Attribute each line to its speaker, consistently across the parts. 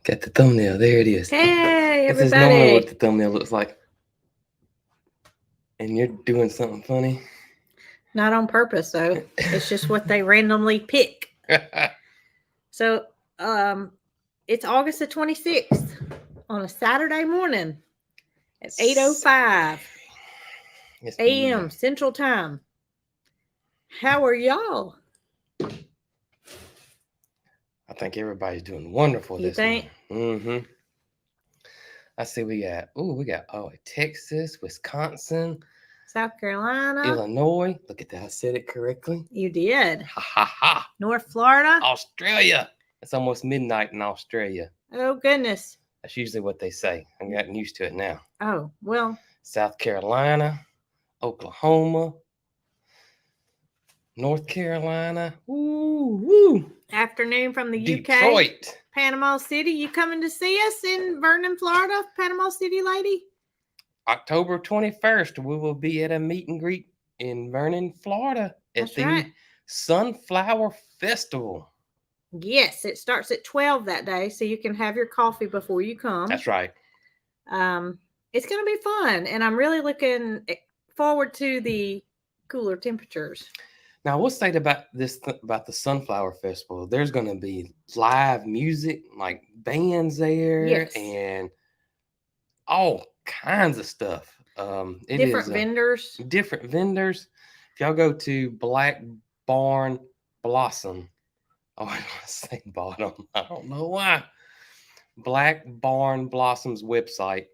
Speaker 1: Got the thumbnail. There it is.
Speaker 2: Hey,
Speaker 1: This is normally
Speaker 2: everybody.
Speaker 1: what the thumbnail looks like. And you're doing something funny.
Speaker 2: Not on purpose, though. It's just what they randomly pick. So, it's August the 26th on a Saturday morning at 8:05
Speaker 1: Yes,
Speaker 2: a.m. Central Time. How are y'all?
Speaker 1: I think everybody's doing wonderful
Speaker 2: You
Speaker 1: this
Speaker 2: think?
Speaker 1: morning. I see we got Texas, Wisconsin,
Speaker 2: South Carolina.
Speaker 1: Illinois. Look at that. I said it correctly.
Speaker 2: You did.
Speaker 1: Ha ha ha.
Speaker 2: North Florida.
Speaker 1: Australia. It's almost midnight in Australia.
Speaker 2: Oh, goodness.
Speaker 1: That's usually what they say. I'm getting used to it now.
Speaker 2: Oh, well.
Speaker 1: South Carolina, Oklahoma, North Carolina. Woo.
Speaker 2: Afternoon from the UK.
Speaker 1: Detroit.
Speaker 2: Panama City. You coming to see us in Vernon, Florida? Panama City, lady?
Speaker 1: October 21st, we will be at a meet and greet in Vernon, Florida at the Sunflower Festival.
Speaker 2: Yes, it starts at 12 that day, so you can have your coffee before you come.
Speaker 1: That's right.
Speaker 2: It's going to be fun, and I'm really looking forward to the cooler temperatures.
Speaker 1: Now, we'll say about about the Sunflower Festival. There's going to be live music, like bands there, and all kinds of stuff.
Speaker 2: Different vendors.
Speaker 1: Different vendors. If y'all go to Black Barn Blossom, I want to say bottom. I don't know why. Black Barn Blossom's website.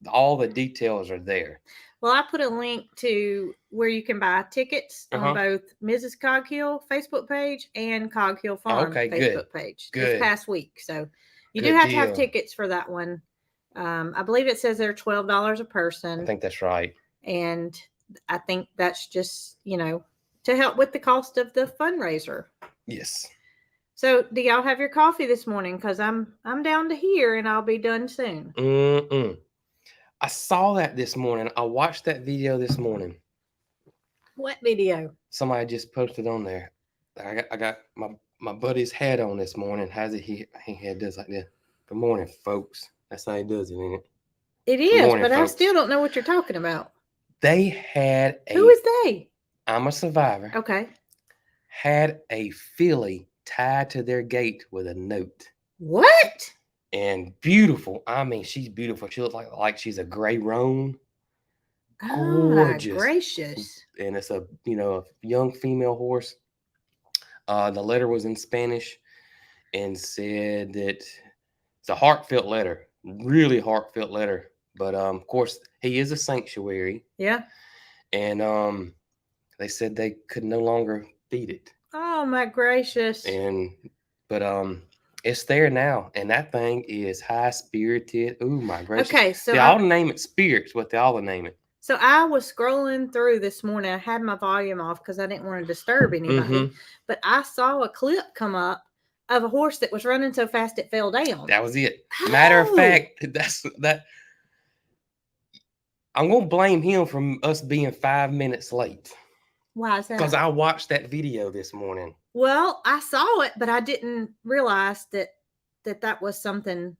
Speaker 1: All the details are there.
Speaker 2: Well, I put a link to where you can buy tickets on both Mrs. Coghill Facebook page and Coghill Farm Facebook page this past week. So you do have to have tickets for that one. I believe it says they're $12 a person.
Speaker 1: I think that's right.
Speaker 2: And I think that's just, to help with the cost of the fundraiser.
Speaker 1: Yes.
Speaker 2: So do y'all have your coffee this morning? Because I'm down to here and I'll be done soon.
Speaker 1: I saw that this morning. I watched that video this morning.
Speaker 2: What video?
Speaker 1: Somebody just posted on there. I got my buddy's hat on this morning. How's it? He does like this. Good morning, folks. That's how he does it, isn't it?
Speaker 2: It is, morning, but folks. I still don't know what you're talking about.
Speaker 1: They had a...
Speaker 2: Who is they?
Speaker 1: I'm a survivor.
Speaker 2: Okay.
Speaker 1: Had a filly tied to their gate with a note.
Speaker 2: What?
Speaker 1: And beautiful. I mean, she's beautiful. She looks like she's a gray roan.
Speaker 2: Gorgeous. Oh, gracious.
Speaker 1: And it's a young female horse. The letter was in Spanish and said that it's a heartfelt letter, really heartfelt letter. But of course, he is a sanctuary.
Speaker 2: Yeah.
Speaker 1: And they said they could no longer feed it.
Speaker 2: Oh my gracious.
Speaker 1: But it's there now, and that thing is high spirited. Oh my gracious.
Speaker 2: Okay, so
Speaker 1: they all name it Spirits, what they all name it.
Speaker 2: So I was scrolling through this morning. I had my volume off because I didn't want to disturb anybody. But I saw a clip come up of a horse that was running so fast it fell down.
Speaker 1: That was it. Matter of fact, that. I'm gonna blame him for us being 5 minutes late.
Speaker 2: Why is that?
Speaker 1: Because I watched that video this morning.
Speaker 2: Well, I saw it, but I didn't realize that was something.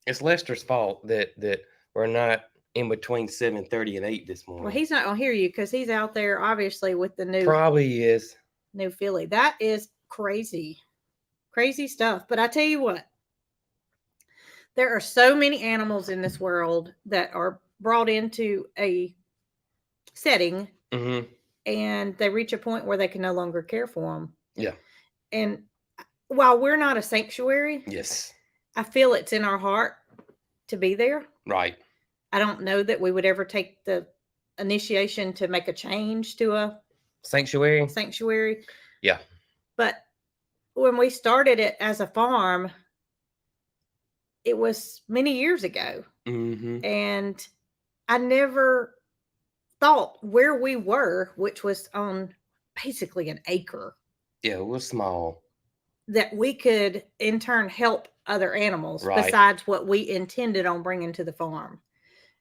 Speaker 1: It's Lester's fault that we're not in between 7:30 and 8 this morning.
Speaker 2: Well, he's not gonna hear you because he's out there obviously with the new.
Speaker 1: Probably is.
Speaker 2: New filly. That is crazy stuff. But I tell you what, there are so many animals in this world that are brought into a setting, and they reach a point where they can no longer care for them.
Speaker 1: Yeah.
Speaker 2: And while we're not a sanctuary,
Speaker 1: yes,
Speaker 2: I feel it's in our heart to be there.
Speaker 1: Right.
Speaker 2: I don't know that we would ever take the initiation to make a change to a
Speaker 1: sanctuary. Yeah.
Speaker 2: But when we started it as a farm, it was many years ago. And I never thought where we were, which was on basically an acre.
Speaker 1: Yeah, it was small.
Speaker 2: That we could in turn help other animals besides what we intended on bringing to the farm.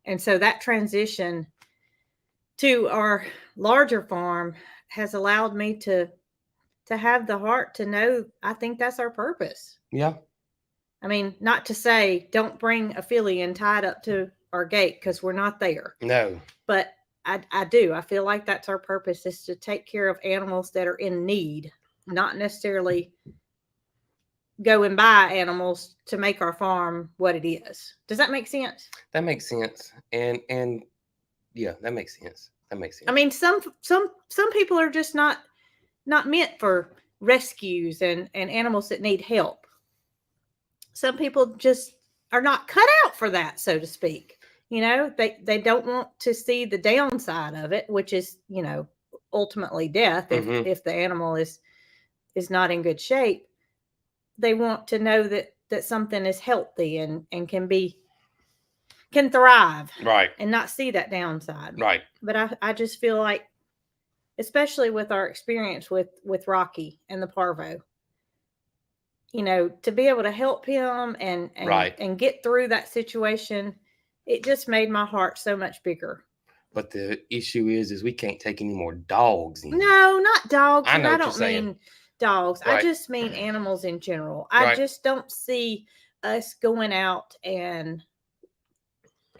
Speaker 2: And so that transition to our larger farm has allowed me to to have the heart to know, I think that's our purpose.
Speaker 1: Yeah.
Speaker 2: I mean, not to say don't bring a filly and tie it up to our gate because we're not there.
Speaker 1: No.
Speaker 2: But I do. I feel like that's our purpose, is to take care of animals that are in need, not necessarily go and buy animals to make our farm what it is. Does that make sense?
Speaker 1: That makes sense. And yeah, that makes sense. That makes sense.
Speaker 2: I mean, some people are just not meant for rescues and animals that need help. Some people just are not cut out for that, so to speak. You know, they don't want to see the downside of it, which is, you know, ultimately death if the animal is not in good shape. They want to know that something is healthy and can thrive,
Speaker 1: right,
Speaker 2: and not see that downside.
Speaker 1: Right.
Speaker 2: But I just feel like, especially with our experience with Rocky and the parvo, you know, to be able to help him and
Speaker 1: right.
Speaker 2: and get through that situation, it just made my heart so much bigger.
Speaker 1: But the issue is we can't take any more dogs in.
Speaker 2: No, not dogs.
Speaker 1: I know
Speaker 2: I
Speaker 1: what you're
Speaker 2: don't
Speaker 1: saying.
Speaker 2: mean dogs.
Speaker 1: Right.
Speaker 2: I just mean animals in general. I
Speaker 1: Right.
Speaker 2: just don't see us going out and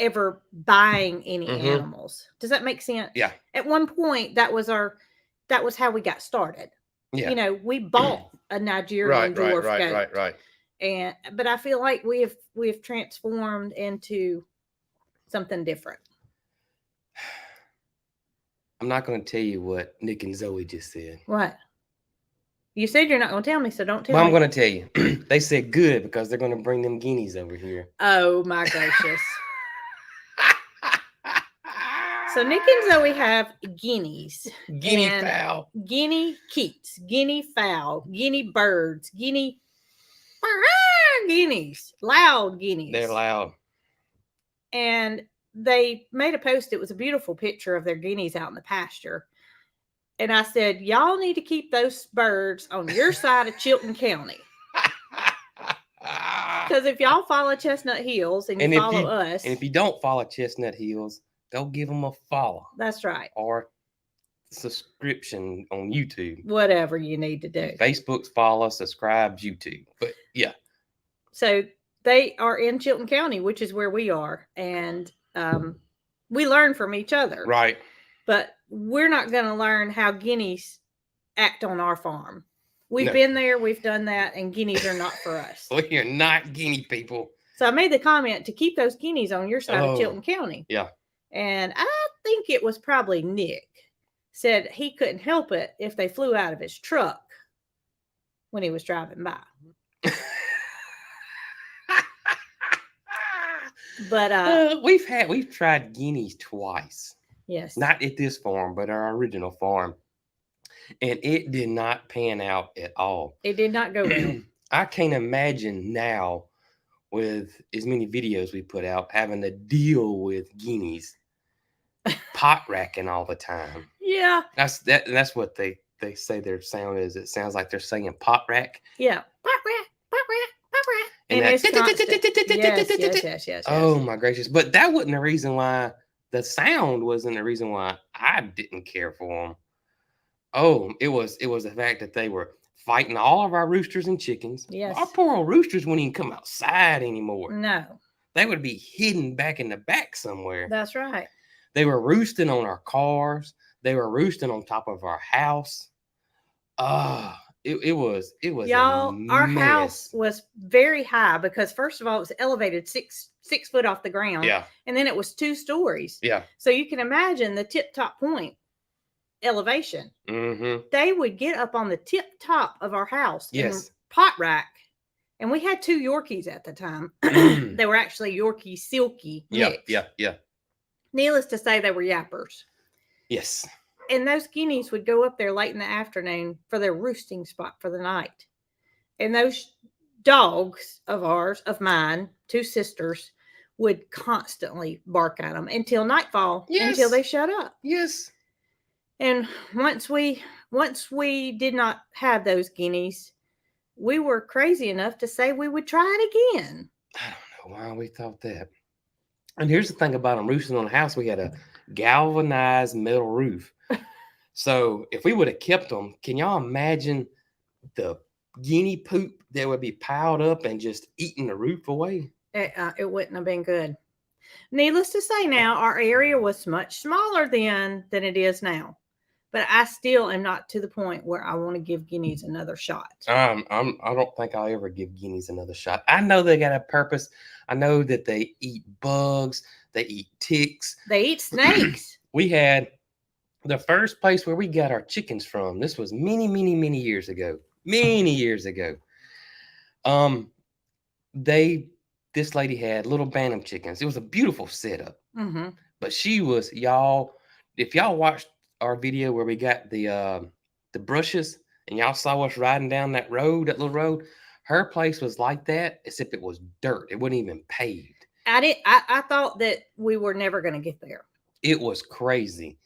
Speaker 2: ever buying any animals. Does that make sense?
Speaker 1: Yeah.
Speaker 2: At one point, that was how we got started.
Speaker 1: Yeah.
Speaker 2: You know, we bought a Nigerian dwarf goat.
Speaker 1: Right.
Speaker 2: But I feel like we have transformed into something different.
Speaker 1: I'm not going to tell you what Nick and Zoe just said.
Speaker 2: What? You said you're not going to tell me, so don't tell me.
Speaker 1: Well, I'm going to tell you. They said good because they're going to bring them guineas over here.
Speaker 2: Oh, my gracious. So Nick and Zoe have guineas.
Speaker 1: Guinea fowl.
Speaker 2: Guinea keats, guinea fowl, guinea birds, guineas, loud guineas.
Speaker 1: They're loud.
Speaker 2: And they made a post. It was a beautiful picture of their guineas out in the pasture. And I said, y'all need to keep those birds on your side of Chilton County. Because if y'all follow Chestnut Hills and you follow us.
Speaker 1: And if you don't follow Chestnut Hills, go give them a follow.
Speaker 2: That's right.
Speaker 1: Or subscription on YouTube.
Speaker 2: Whatever you need to do.
Speaker 1: Facebook's follow, subscribe, YouTube. But yeah.
Speaker 2: So they are in Chilton County, which is where we are. And we learn from each other.
Speaker 1: Right.
Speaker 2: But we're not going to learn how guineas act on our farm. We've been there, we've done that, and guineas are not for us.
Speaker 1: We are not guinea people.
Speaker 2: So I made the comment to keep those guineas on your side of Chilton County.
Speaker 1: Yeah.
Speaker 2: And I think it was probably Nick said he couldn't help it if they flew out of his truck when he was driving by. But
Speaker 1: we've tried guineas twice.
Speaker 2: Yes.
Speaker 1: Not at this farm, but our original farm. And it did not pan out at all.
Speaker 2: It did not go well.
Speaker 1: I can't imagine now, with as many videos we put out, having to deal with guineas pot racking all the time.
Speaker 2: Yeah.
Speaker 1: That's what they say their sound is. It sounds like they're saying pot rack.
Speaker 2: Yeah. Pot rack, pot rack, pot rack. And it's yes.
Speaker 1: Oh my gracious. But that wasn't the reason why. The sound wasn't the reason why I didn't care for them. Oh, it was the fact that they were fighting all of our roosters and chickens.
Speaker 2: Yes.
Speaker 1: Our poor old roosters wouldn't even come outside anymore.
Speaker 2: No.
Speaker 1: They would be hidden back in the back somewhere.
Speaker 2: That's right.
Speaker 1: They were roosting on our cars. They were roosting on top of our house. It was
Speaker 2: y'all. Our house was very high because first of all, it was elevated six foot off the ground.
Speaker 1: Yeah.
Speaker 2: And then it was 2 stories.
Speaker 1: Yeah.
Speaker 2: So you can imagine the tip top point elevation.
Speaker 1: Mm-hmm.
Speaker 2: They would get up on the tip top of our house.
Speaker 1: Yes.
Speaker 2: And pot rack. And we had 2 Yorkies at the time. They were actually Yorkie Silky.
Speaker 1: Yeah.
Speaker 2: mix.
Speaker 1: Yeah.
Speaker 2: Needless to say, they were yappers.
Speaker 1: Yes.
Speaker 2: And those guineas would go up there late in the afternoon for their roosting spot for the night. And those dogs of mine, 2 sisters, would constantly bark at them until nightfall, until they shut up.
Speaker 1: Yes.
Speaker 2: And once we did not have those guineas, we were crazy enough to say we would try it again.
Speaker 1: I don't know why we thought that. And here's the thing about them roosting on the house. We had a galvanized metal roof. So if we would have kept them, can y'all imagine the guinea poop that would be piled up and just eating the roof away?
Speaker 2: It wouldn't have been good. Needless to say, now our area was much smaller then than it is now. But I still am not to the point where I want to give guineas another shot.
Speaker 1: I don't think I'll ever give guineas another shot. I know they got a purpose. I know that they eat bugs, they eat ticks,
Speaker 2: They eat snakes.
Speaker 1: We had the first place where we got our chickens from. This was many years ago. Many years ago. This lady had little bantam chickens. It was a beautiful setup.
Speaker 2: Mm-hmm.
Speaker 1: But she was, y'all, if y'all watched our video where we got the brushes and y'all saw us riding down that little road, her place was like that, except it was dirt. It wasn't even paved.
Speaker 2: I thought that we were never going to get there.
Speaker 1: It was crazy.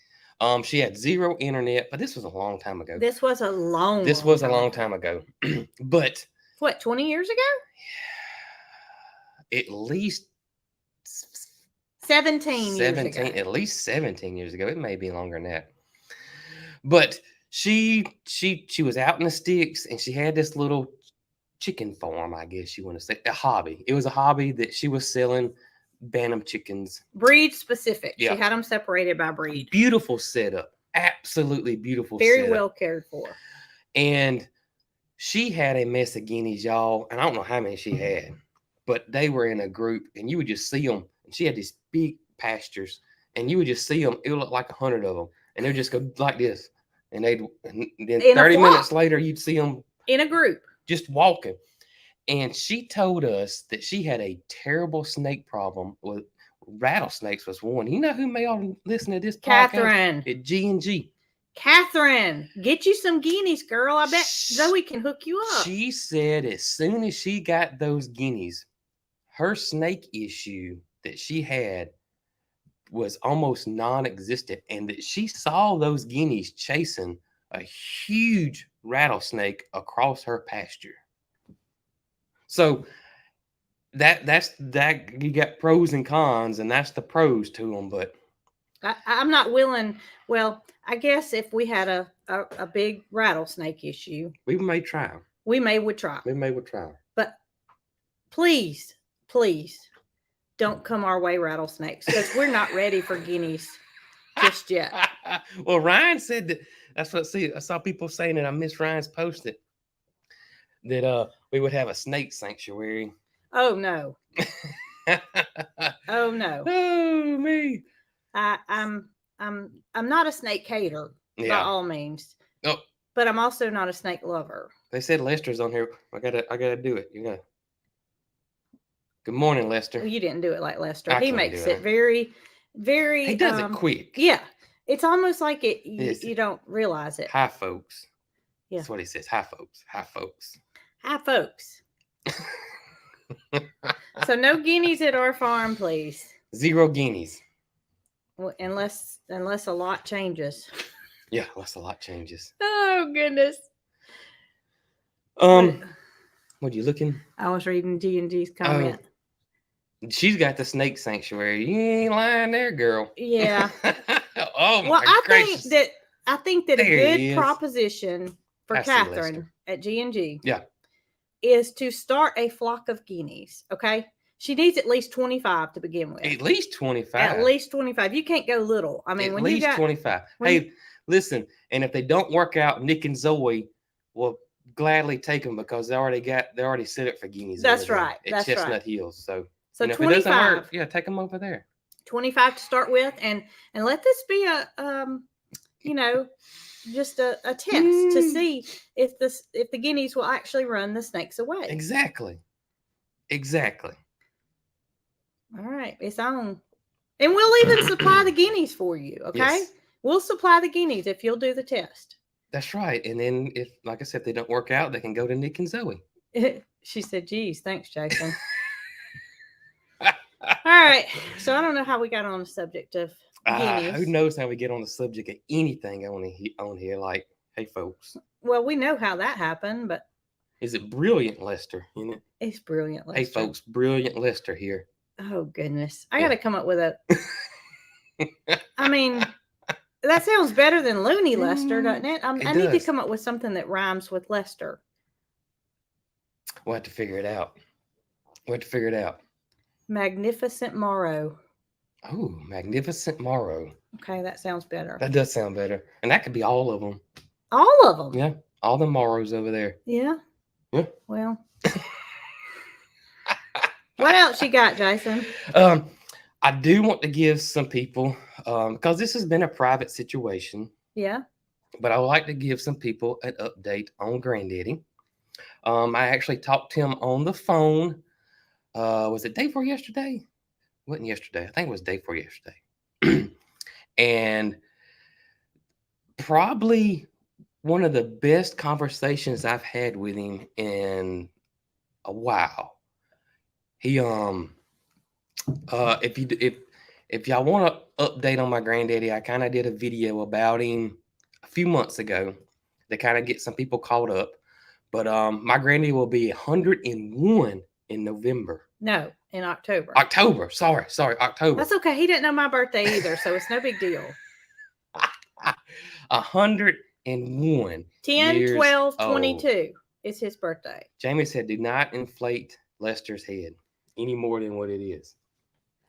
Speaker 1: She had zero internet, but this was a long time ago.
Speaker 2: This was a long
Speaker 1: time ago. But
Speaker 2: what, 20 years ago?
Speaker 1: At least
Speaker 2: 17 years ago.
Speaker 1: At least 17 years ago. It may be longer than that. But she was out in the sticks, and she had this little chicken farm, I guess you want to say, a hobby. It was a hobby that she was selling bantam chickens.
Speaker 2: Breed specific.
Speaker 1: Yeah.
Speaker 2: She had them separated by breed.
Speaker 1: Beautiful setup. Absolutely beautiful
Speaker 2: Very
Speaker 1: setup.
Speaker 2: well cared for.
Speaker 1: And she had a mess of guineas, y'all, and I don't know how many she had, but they were in a group, and you would just see them. And she had these big pastures, and you would just see them. It would look like 100 of them, and they'd just go like this. And then
Speaker 2: In
Speaker 1: 30 minutes later, you'd see them
Speaker 2: in a group
Speaker 1: just walking. And she told us that she had a terrible snake problem with rattlesnakes was one. You know who may all listen to this
Speaker 2: Catherine
Speaker 1: podcast? At G&G.
Speaker 2: Catherine, get you some guineas, girl. I bet Zoe can hook you up.
Speaker 1: She said as soon as she got those guineas, her snake issue that she had was almost non-existent, and that she saw those guineas chasing a huge rattlesnake across her pasture. So that's you got pros and cons, and that's the pros to them. But
Speaker 2: I'm not willing. Well, I guess if we had a big rattlesnake issue,
Speaker 1: we may try.
Speaker 2: We may would try. But please don't come our way, rattlesnakes, because we're not ready for guineas just yet.
Speaker 1: Well, Ryan said that. That's what I saw people saying that I missed Ryan's post that we would have a snake sanctuary.
Speaker 2: Oh no. Oh no.
Speaker 1: Oh me.
Speaker 2: I'm not a snake hater by all means.
Speaker 1: Oh.
Speaker 2: But I'm also not a snake lover.
Speaker 1: They said Lester's on here. I gotta do it. You gotta. Good morning, Lester.
Speaker 2: You didn't do it like Lester. He makes it very, very.
Speaker 1: He does it quick.
Speaker 2: Yeah, it's almost like it. You don't realize it.
Speaker 1: Hi, folks.
Speaker 2: Yeah.
Speaker 1: That's what he says. Hi, folks. Hi, folks.
Speaker 2: Hi, folks. So no guineas at our farm, please.
Speaker 1: 0 guineas.
Speaker 2: Well, unless a lot changes.
Speaker 1: Yeah, unless a lot changes.
Speaker 2: Oh goodness.
Speaker 1: What are you looking?
Speaker 2: I was reading G&G's comment.
Speaker 1: She's got the snake sanctuary. You ain't lying there, girl.
Speaker 2: Yeah.
Speaker 1: Oh my gracious.
Speaker 2: I think that a good proposition for Catherine at G&G is to start a flock of guineas. Okay. She needs at least 25 to begin with.
Speaker 1: At least 25.
Speaker 2: At least 25. You can't go little. I mean,
Speaker 1: at least 25. Hey, listen, and if they don't work out, Nick and Zoe will gladly take them because they already set it for guineas.
Speaker 2: That's right.
Speaker 1: At Chestnut Hills. So
Speaker 2: if
Speaker 1: 25, it doesn't work, take them over there.
Speaker 2: 25 to start with, and let this be a just a test to see if the guineas will actually run the snakes away.
Speaker 1: Exactly.
Speaker 2: All right, it's on. And we'll even supply the guineas for you, okay? Yes. We'll supply the guineas if you'll do the test.
Speaker 1: That's right. And then if, like I said, they don't work out, they can go to Nick and Zoe.
Speaker 2: She said, geez, thanks, Jason. All right. So I don't know how we got on the subject of guineas.
Speaker 1: Who knows how we get on the subject of anything on here, like, hey, folks.
Speaker 2: Well, we know how that happened, but.
Speaker 1: Is it Brilliant Lester?
Speaker 2: It's Brilliant Lester.
Speaker 1: Hey, folks, Brilliant Lester here.
Speaker 2: Oh, goodness. I got to come up with a. I mean, That sounds better than Looney Lester, doesn't it?
Speaker 1: It
Speaker 2: I need to
Speaker 1: does.
Speaker 2: come up with something that rhymes with Lester.
Speaker 1: We'll have to figure it out. We'll have to figure it out.
Speaker 2: Magnificent Morrow.
Speaker 1: Oh, Magnificent Morrow.
Speaker 2: Okay, that sounds better.
Speaker 1: That does sound better. And that could be all of them.
Speaker 2: All of them.
Speaker 1: Yeah. All the Morrows over there.
Speaker 2: Yeah.
Speaker 1: Yeah.
Speaker 2: Well. What else you got, Jason?
Speaker 1: I do want to give some people, because this has been a private situation,
Speaker 2: Yeah.
Speaker 1: but I would like to give some people an update on Granddaddy. I actually talked to him on the phone. Was it day before yesterday? Wasn't yesterday. I think it was day before yesterday. And probably one of the best conversations I've had with him in a while. He if y'all want to update on my granddaddy, I kind of did a video about him a few months ago to kind of get some people caught up. But my granddaddy will be 101 in November.
Speaker 2: No, in October.
Speaker 1: October. Sorry, October.
Speaker 2: That's okay. He didn't know my birthday either, so it's no big deal.
Speaker 1: 101.
Speaker 2: 10,
Speaker 1: years
Speaker 2: 12,
Speaker 1: old.
Speaker 2: 22 is his birthday.
Speaker 1: Jamie said, do not inflate Lester's head any more than what it is.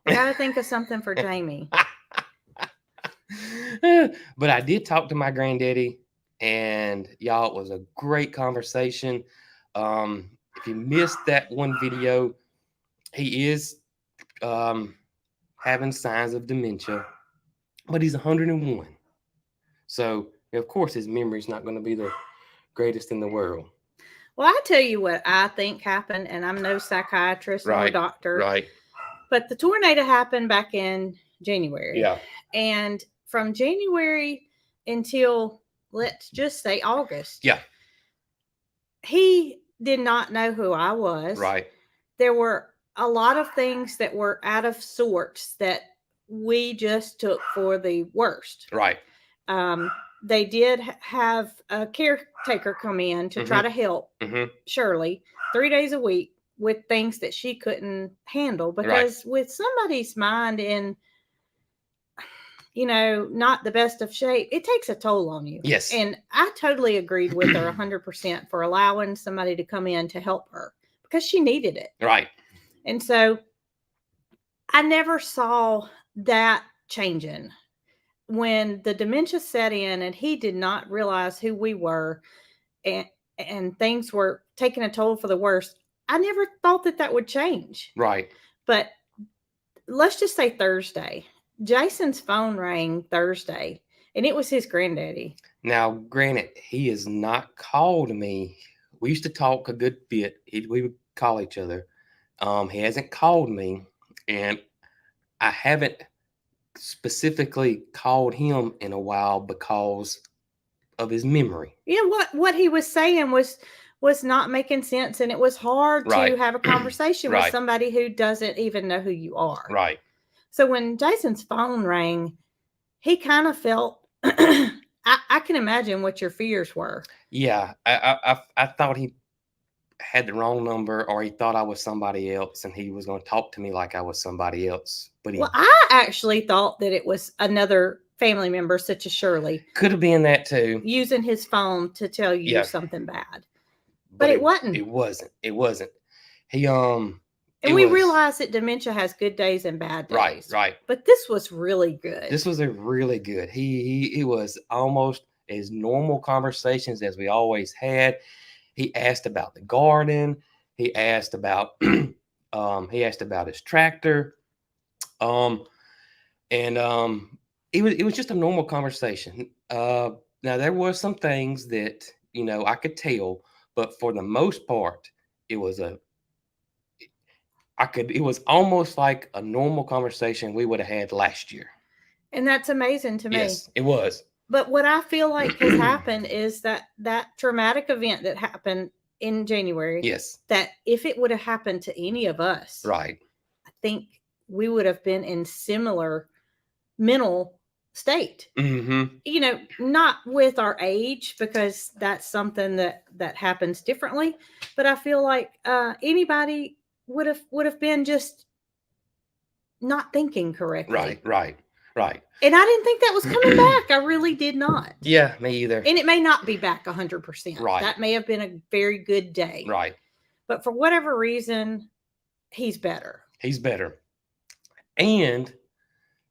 Speaker 2: I got to think of something for Jamie.
Speaker 1: But I did talk to my granddaddy, and y'all, it was a great conversation. If you missed that one video, he is having signs of dementia, but he's 101. So, of course, his memory is not going to be the greatest in the world.
Speaker 2: Well, I tell you what I think happened, and I'm no psychiatrist or doctor.
Speaker 1: Right.
Speaker 2: But the tornado happened back in January.
Speaker 1: Yeah.
Speaker 2: And from January until, let's just say, August.
Speaker 1: Yeah.
Speaker 2: He did not know who I was.
Speaker 1: Right.
Speaker 2: There were a lot of things that were out of sorts that we just took for the worst.
Speaker 1: Right.
Speaker 2: They did have a caretaker come in to try to help Shirley 3 days a week with things that she couldn't handle, because with somebody's mind in, not the best of shape, it takes a toll on you.
Speaker 1: Yes.
Speaker 2: And I totally agreed with her 100% for allowing somebody to come in to help her because she needed it.
Speaker 1: Right.
Speaker 2: And so I never saw that changing. When the dementia set in and he did not realize who we were, and things were taking a toll for the worst, I never thought that would change.
Speaker 1: Right.
Speaker 2: But let's just say Thursday, Jason's phone rang Thursday, and it was his granddaddy.
Speaker 1: Now, granted, he has not called me. We used to talk a good bit. We would call each other. He hasn't called me, and I haven't specifically called him in a while because of his memory.
Speaker 2: Yeah, what he was saying was not making sense, and it was hard to have a conversation with somebody who doesn't even know who you are.
Speaker 1: Right.
Speaker 2: So when Jason's phone rang, he kind of felt I can imagine what your fears were.
Speaker 1: Yeah, I thought he had the wrong number, or he thought I was somebody else, and he was going to talk to me like I was somebody else. But
Speaker 2: I actually thought that it was another family member, such as Shirley.
Speaker 1: Could have been that too.
Speaker 2: Using his phone to tell you something bad. But it wasn't.
Speaker 1: It wasn't. He
Speaker 2: and we realized that dementia has good days and bad days.
Speaker 1: Right.
Speaker 2: But this was really good.
Speaker 1: This was a really good. He was almost as normal conversations as we always had. He asked about the garden. He asked about his tractor. It was just a normal conversation. Now there were some things that I could tell, but for the most part, it was almost like a normal conversation we would have had last year.
Speaker 2: And that's amazing to me.
Speaker 1: Yes, it was.
Speaker 2: But what I feel like has happened is that traumatic event that happened in January.
Speaker 1: Yes.
Speaker 2: That if it would have happened to any of us,
Speaker 1: right,
Speaker 2: I think we would have been in similar mental state. Not with our age, because that's something that happens differently. But I feel like anybody would have been just not thinking correctly.
Speaker 1: Right. Right.
Speaker 2: And I didn't think that was coming back. I really did not.
Speaker 1: Yeah, me either.
Speaker 2: And it may not be back 100%.
Speaker 1: Right.
Speaker 2: That may have been a very good day.
Speaker 1: Right.
Speaker 2: But for whatever reason, he's better.
Speaker 1: He's better. And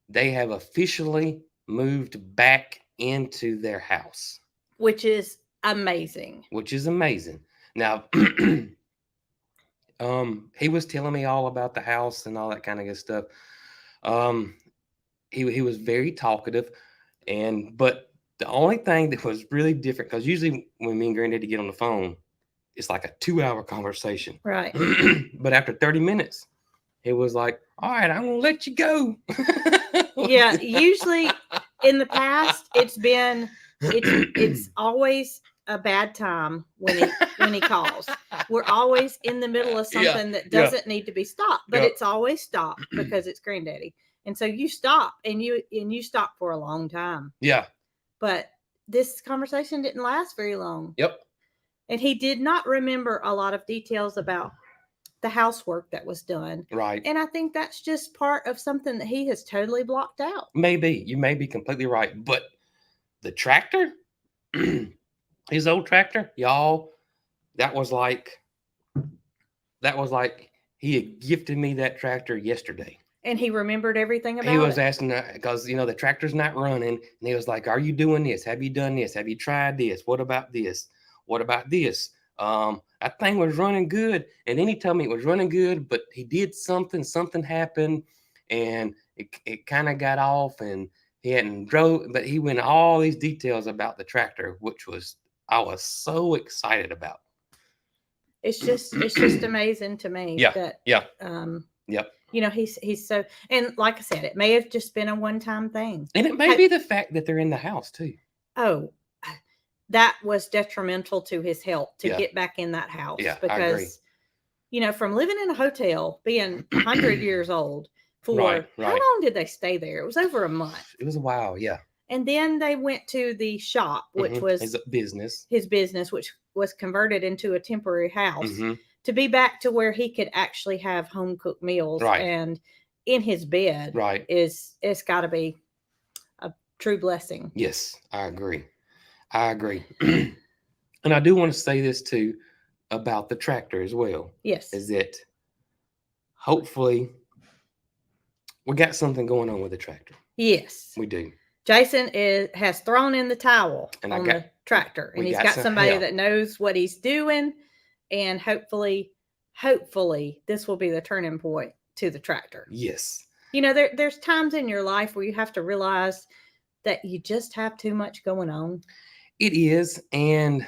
Speaker 1: they have officially moved back into their house,
Speaker 2: Which is amazing.
Speaker 1: which is amazing. Now, he was telling me all about the house and all that kind of good stuff. He was very talkative, but the only thing that was really different, because usually when me and Granddaddy get on the phone, it's like a 2-hour conversation.
Speaker 2: Right.
Speaker 1: But after 30 minutes, he was like, "All right, I'm gonna let you go."
Speaker 2: Yeah, usually in the past it's always a bad time when he calls. We're always in the middle of something that doesn't need to be stopped, but it's always stopped because it's Granddaddy. And so you stop and you stop for a long time.
Speaker 1: Yeah.
Speaker 2: But this conversation didn't last very long.
Speaker 1: Yep.
Speaker 2: And he did not remember a lot of details about the housework that was done.
Speaker 1: Right.
Speaker 2: And I think that's just part of something that he has totally blocked out.
Speaker 1: Maybe. You may be completely right. But the tractor, his old tractor, y'all, that was like he had gifted me that tractor yesterday.
Speaker 2: And he remembered everything about it.
Speaker 1: He was asking, because the tractor's not running, and he was like, "Are you doing this? Have you done this? Have you tried this? What about this? What about this? That thing was running good." And then he told me it was running good, but he did something happened, and it kind of got off, and he hadn't drove, but he went all these details about the tractor, which I was so excited about.
Speaker 2: It's just amazing to me.
Speaker 1: Yeah.
Speaker 2: That,
Speaker 1: Yep.
Speaker 2: He's so, and like I said, it may have just been a one-time thing.
Speaker 1: And it may be the fact that they're in the house too.
Speaker 2: Oh, that was detrimental to his health to get back in that house.
Speaker 1: Yeah,
Speaker 2: because,
Speaker 1: I agree.
Speaker 2: From living in a hotel, being 100 years old how long did they stay there? It was over a month.
Speaker 1: It was a while, yeah.
Speaker 2: And then they went to the shop, which was
Speaker 1: his business,
Speaker 2: which was converted into a temporary house to be back to where he could actually have home cooked meals.
Speaker 1: Right.
Speaker 2: And in his bed it's got to be a true blessing.
Speaker 1: Yes, I agree. And I do want to say this too about the tractor as well.
Speaker 2: Yes.
Speaker 1: Is that hopefully we got something going on with the tractor.
Speaker 2: Yes.
Speaker 1: We do.
Speaker 2: Jason has thrown in the towel on the tractor, and he's got somebody that knows what he's doing, and hopefully this will be the turning point to the tractor.
Speaker 1: Yes.
Speaker 2: There's times in your life where you have to realize that you just have too much going on.
Speaker 1: It is, and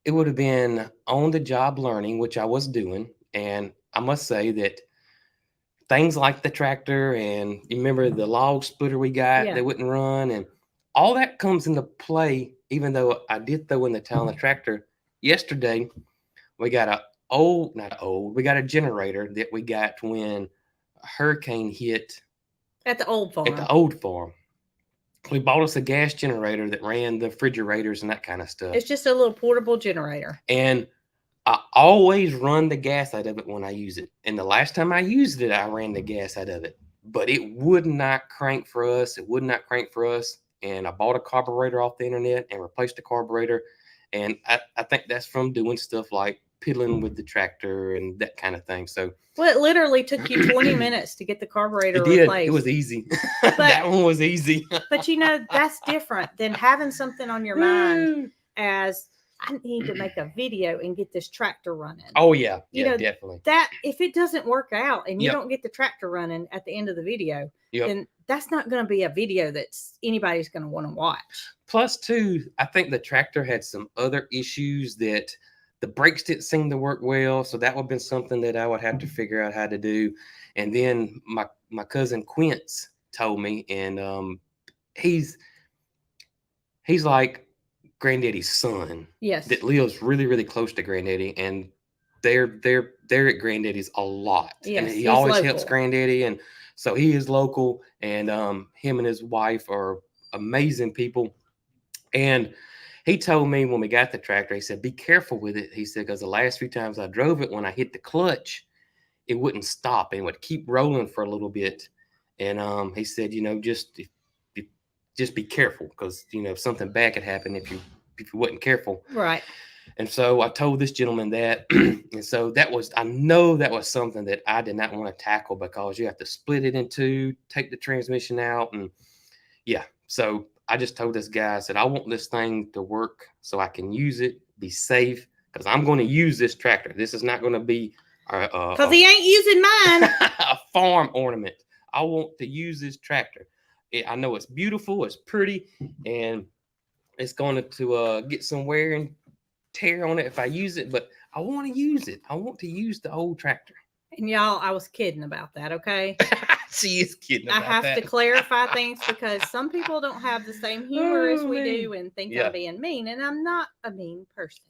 Speaker 1: it would have been on the job learning, which I was doing, and I must say that things like the tractor, and you remember the log splitter we got that wouldn't run, and all that comes into play. Even though I did throw in the towel on the tractor yesterday, we got we got a generator that we got when a hurricane hit
Speaker 2: at the old farm.
Speaker 1: We bought us a gas generator that ran the refrigerators and that kind of stuff.
Speaker 2: It's just a little portable generator.
Speaker 1: And I always run the gas out of it when I use it. And the last time I used it, I ran the gas out of it. But it would not crank for us. And I bought a carburetor off the internet and replaced the carburetor. And I think that's from doing stuff like piddling with the tractor and that kind of thing. So,
Speaker 2: well, it literally took you 20 minutes to get the carburetor replaced.
Speaker 1: It was easy. That one was easy.
Speaker 2: But that's different than having something on your mind as, I need to make a video and get this tractor running.
Speaker 1: Oh yeah. Definitely.
Speaker 2: That if it doesn't work out and you don't get the tractor running at the end of the video, then that's not going to be a video that's anybody's going to want to watch.
Speaker 1: Plus, too, I think the tractor had some other issues that the brakes didn't seem to work well. So that would have been something that I would have to figure out how to do. And then my cousin Quince told me, and he's like Granddaddy's son.
Speaker 2: Yes.
Speaker 1: That lives really, really close to Granddaddy, and they're at Granddaddy's a lot.
Speaker 2: Yes,
Speaker 1: and he always helps Granddaddy, and so he is local, and him and his wife are amazing people. And he told me when we got the tractor, he said, "Be careful with it." He said, because the last few times I drove it, when I hit the clutch, it wouldn't stop and it would keep rolling for a little bit. And he said, just be careful, because something bad could happen if you wasn't careful.
Speaker 2: Right.
Speaker 1: And so I told this gentleman that, and so I know that was something that I did not want to tackle, because you have to split it in two, take the transmission out, and yeah. So I just told this guy, I said, I want this thing to work so I can use it, be safe, because I'm going to use this tractor. This is not going to be
Speaker 2: because he ain't using mine.
Speaker 1: a farm ornament. I want to use this tractor. I know it's beautiful, it's pretty, and it's going to get some wear and tear on it if I use it, but I want to use it. I want to use the old tractor.
Speaker 2: And y'all, I was kidding about that, okay?
Speaker 1: She is kidding about
Speaker 2: I have
Speaker 1: that.
Speaker 2: to clarify things, because some people don't have the same humor as we
Speaker 1: man.
Speaker 2: do and think I'm being mean, and I'm not a mean person.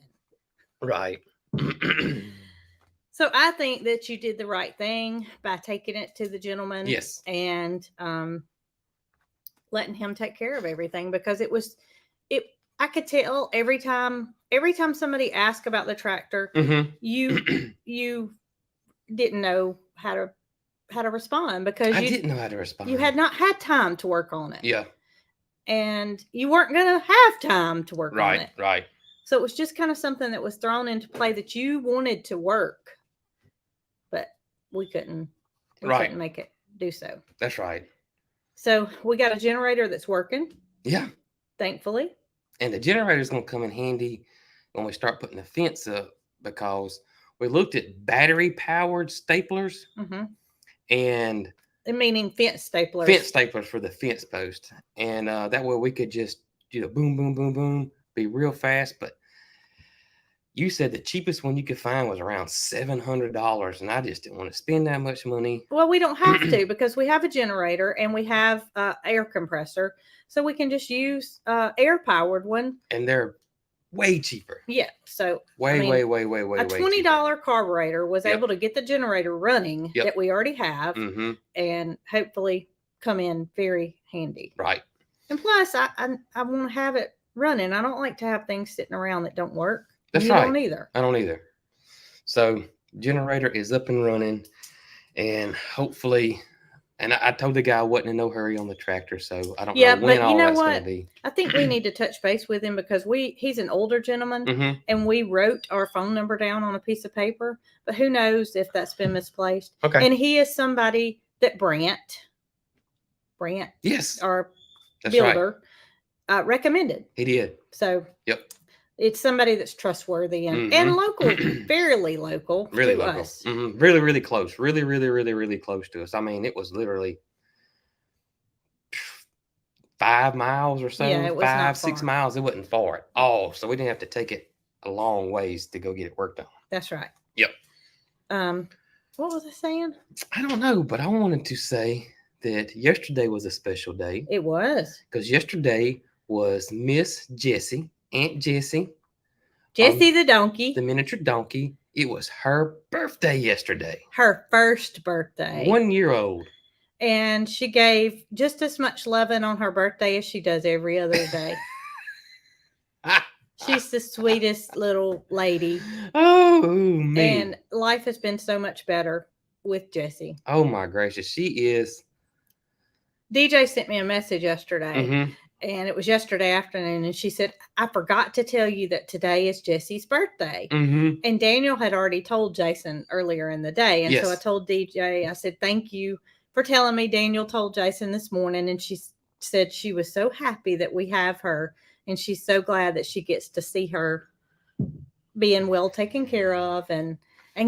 Speaker 1: Right.
Speaker 2: So I think that you did the right thing by taking it to the gentleman.
Speaker 1: Yes.
Speaker 2: And letting him take care of everything, because I could tell every time somebody asked about the tractor, you didn't know how to respond, because
Speaker 1: I didn't know how to respond.
Speaker 2: You had not had time to work on it.
Speaker 1: Yeah.
Speaker 2: And you weren't going to have time to work on it.
Speaker 1: Right.
Speaker 2: So it was just kind of something that was thrown into play that you wanted to work, but we couldn't make it do so.
Speaker 1: That's right.
Speaker 2: So we got a generator that's working.
Speaker 1: Yeah.
Speaker 2: Thankfully.
Speaker 1: And the generator is going to come in handy when we start putting the fence up, because we looked at battery powered staplers, and
Speaker 2: meaning fence staplers.
Speaker 1: Fence staplers for the fence post. And that way we could just do the boom, boom, boom, boom, be real fast. But you said the cheapest one you could find was around $700, and I just didn't want to spend that much money.
Speaker 2: Well, we don't have to, because we have a generator and we have air compressor, so we can just use air powered one.
Speaker 1: And they're way cheaper.
Speaker 2: Yeah. So
Speaker 1: way. A
Speaker 2: $20 carburetor was able to get the generator running that we already have, and hopefully come in very handy.
Speaker 1: Right.
Speaker 2: And plus, I want to have it running. I don't like to have things sitting around that don't work.
Speaker 1: That's
Speaker 2: you
Speaker 1: right.
Speaker 2: Don't either.
Speaker 1: I don't either. So generator is up and running, and hopefully, and I told the guy I wasn't in no hurry on the tractor, so I don't know when all that's going to be.
Speaker 2: I think we need to touch base with him, because he's an older gentleman, and we wrote our phone number down on a piece of paper, but who knows if that's been misplaced.
Speaker 1: Okay.
Speaker 2: And he is somebody that Brant,
Speaker 1: yes,
Speaker 2: our
Speaker 1: that's
Speaker 2: builder, recommended.
Speaker 1: He did.
Speaker 2: So
Speaker 1: yep.
Speaker 2: It's somebody that's trustworthy and local, fairly local
Speaker 1: really
Speaker 2: to
Speaker 1: local.
Speaker 2: us.
Speaker 1: Really, really close. Really, really, really, really close to us. I mean, it was literally 5 miles or so.
Speaker 2: Yeah, it was
Speaker 1: 5-6 miles. It wasn't far at all. So we didn't have to take it a long ways to go get it worked on.
Speaker 2: That's right.
Speaker 1: Yep.
Speaker 2: What was I saying?
Speaker 1: I don't know, but I wanted to say that yesterday was a special day.
Speaker 2: It was.
Speaker 1: Because yesterday was Miss Jessie. Aunt Jessie.
Speaker 2: Jessie the donkey.
Speaker 1: The miniature donkey. It was her birthday yesterday.
Speaker 2: Her first birthday.
Speaker 1: 1 year old.
Speaker 2: And she gave just as much loving on her birthday as she does every other day. She's the sweetest little lady.
Speaker 1: Oh, man.
Speaker 2: And life has been so much better with Jessie.
Speaker 1: Oh, my gracious. She is.
Speaker 2: DJ sent me a message yesterday. And it was yesterday afternoon, and she said, I forgot to tell you that today is Jessie's birthday. And Daniel had already told Jason earlier in the day. And so I told DJ, I said, thank you for telling me Daniel told Jason this morning. And she said she was so happy that we have her, and she's so glad that she gets to see her being well taken care of and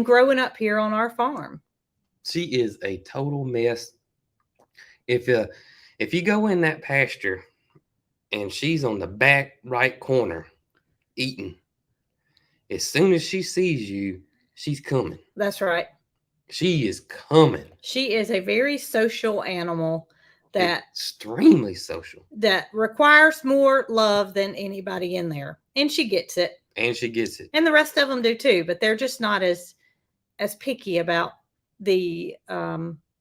Speaker 2: growing up here on our farm.
Speaker 1: She is a total mess. If you go in that pasture, and she's on the back right corner eating, as soon as she sees you, she's coming.
Speaker 2: That's right.
Speaker 1: She is coming.
Speaker 2: She is a very social animal that
Speaker 1: extremely social,
Speaker 2: that requires more love than anybody in there. And she gets it.
Speaker 1: And
Speaker 2: the rest of them do too, but they're just not as picky about the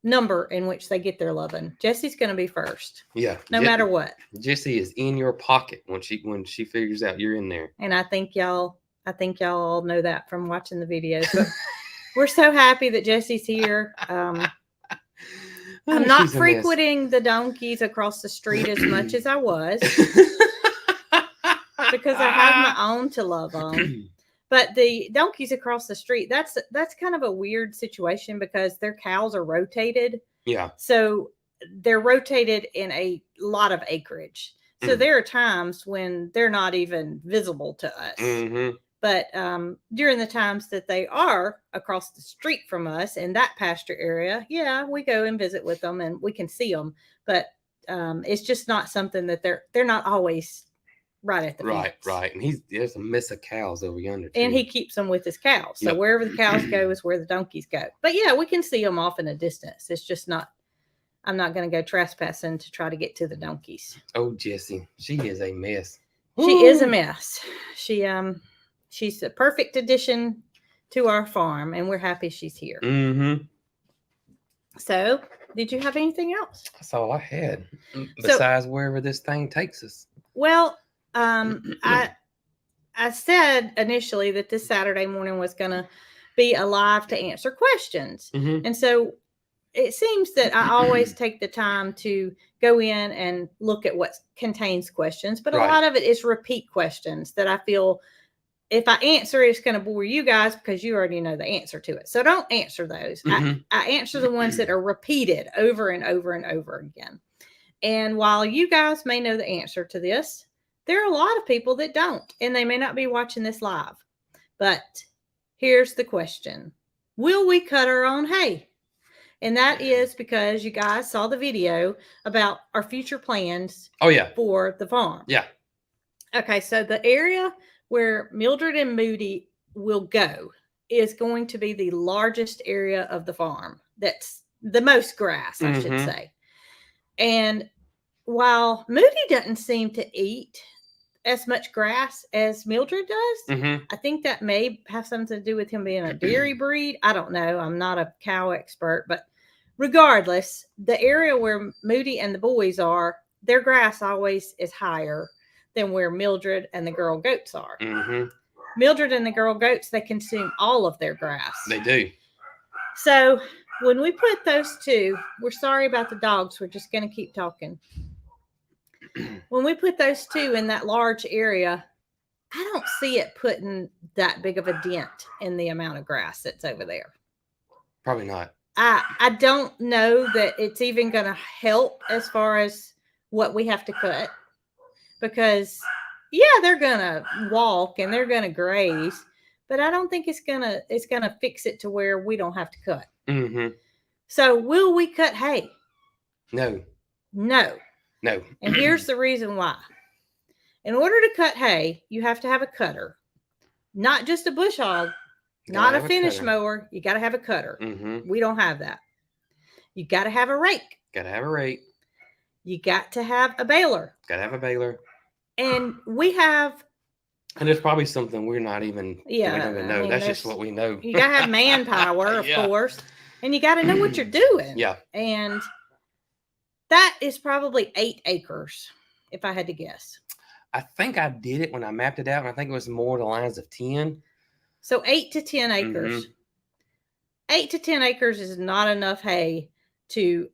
Speaker 2: number in which they get their loving. Jessie's going to be first.
Speaker 1: Yeah.
Speaker 2: No matter what.
Speaker 1: Jessie is in your pocket when she figures out you're in there.
Speaker 2: And I think y'all all know that from watching the videos. But we're so happy that Jessie's here. I'm
Speaker 1: Oh,
Speaker 2: not
Speaker 1: she's a mess.
Speaker 2: frequenting the donkeys across the street as much as I was because I have my own to love on. But the donkeys across the street, that's kind of a weird situation because their cows are rotated.
Speaker 1: Yeah.
Speaker 2: So they're rotated in a lot of acreage. So there are times when they're not even visible to us.
Speaker 1: Mm-hmm.
Speaker 2: But during the times that they are across the street from us in that pasture area, yeah, we go and visit with them and we can see them. But it's just not something that they're not always right at the
Speaker 1: Right,
Speaker 2: fence.
Speaker 1: right. And there's a mess of cows over yonder too.
Speaker 2: And he keeps them with his cows. So
Speaker 1: Yep.
Speaker 2: wherever the cows go is where the donkeys go. But yeah, we can see them off in a distance. It's just not, I'm not going to go trespassing to try to get to the donkeys.
Speaker 1: Oh, Jessie, she is a mess.
Speaker 2: She is a mess. She's a perfect addition to our farm, and we're happy she's here.
Speaker 1: Mm-hmm.
Speaker 2: So, did you have anything else?
Speaker 1: That's all I had. Besides wherever this thing takes us.
Speaker 2: Well, I said initially that this Saturday morning was going to be alive to answer questions.
Speaker 1: Mm-hmm.
Speaker 2: And so it seems that I always take the time to go in and look at what contains questions, but a lot of it is repeat questions that I feel if I answer, it's going to bore you guys because you already know the answer to it. So don't answer those.
Speaker 1: Mm-hmm.
Speaker 2: I answer the ones that are repeated over and over and over again. And while you guys may know the answer to this, there are a lot of people that don't, and they may not be watching this live. But here's the question. Will we cut our own hay? And that is because you guys saw the video about our future plans for the farm.
Speaker 1: Yeah.
Speaker 2: Okay, so the area where Mildred and Moody will go is going to be the largest area of the farm. That's the most grass, I should say. And while Moody doesn't seem to eat as much grass as Mildred does, I think that may have something to do with him being a dairy breed. I don't know. I'm not a cow expert, but regardless, the area where Moody and the boys are, their grass always is higher than where Mildred and the girl goats are. Mildred and the girl goats, they consume all of their grass.
Speaker 1: They do.
Speaker 2: So when we put those two, we're sorry about the dogs. We're just going to keep talking. When we put those two in that large area, I don't see it putting that big of a dent in the amount of grass that's over there.
Speaker 1: Probably not.
Speaker 2: I don't know that it's even going to help as far as what we have to cut. Because, yeah, they're going to walk and they're going to graze, but I don't think it's gonna fix it to where we don't have to cut. So will we cut hay?
Speaker 1: No.
Speaker 2: And here's the reason why. In order to cut hay, you have to have a cutter, not just a bush hog, not a finish mower. You got to have a cutter. We don't have that. You got to have a rake. You got to have a baler. And we have.
Speaker 1: And there's probably something we're not even.
Speaker 2: Yeah.
Speaker 1: We don't even know. I mean, that's just what we know.
Speaker 2: You got to have manpower, of course. And you got to know what you're doing.
Speaker 1: Yeah.
Speaker 2: And that is probably 8 acres, if I had to guess.
Speaker 1: I think I did it when I mapped it out, and I think it was more the lines of 10.
Speaker 2: So 8 to 10 acres. 8 to 10 acres is not enough hay to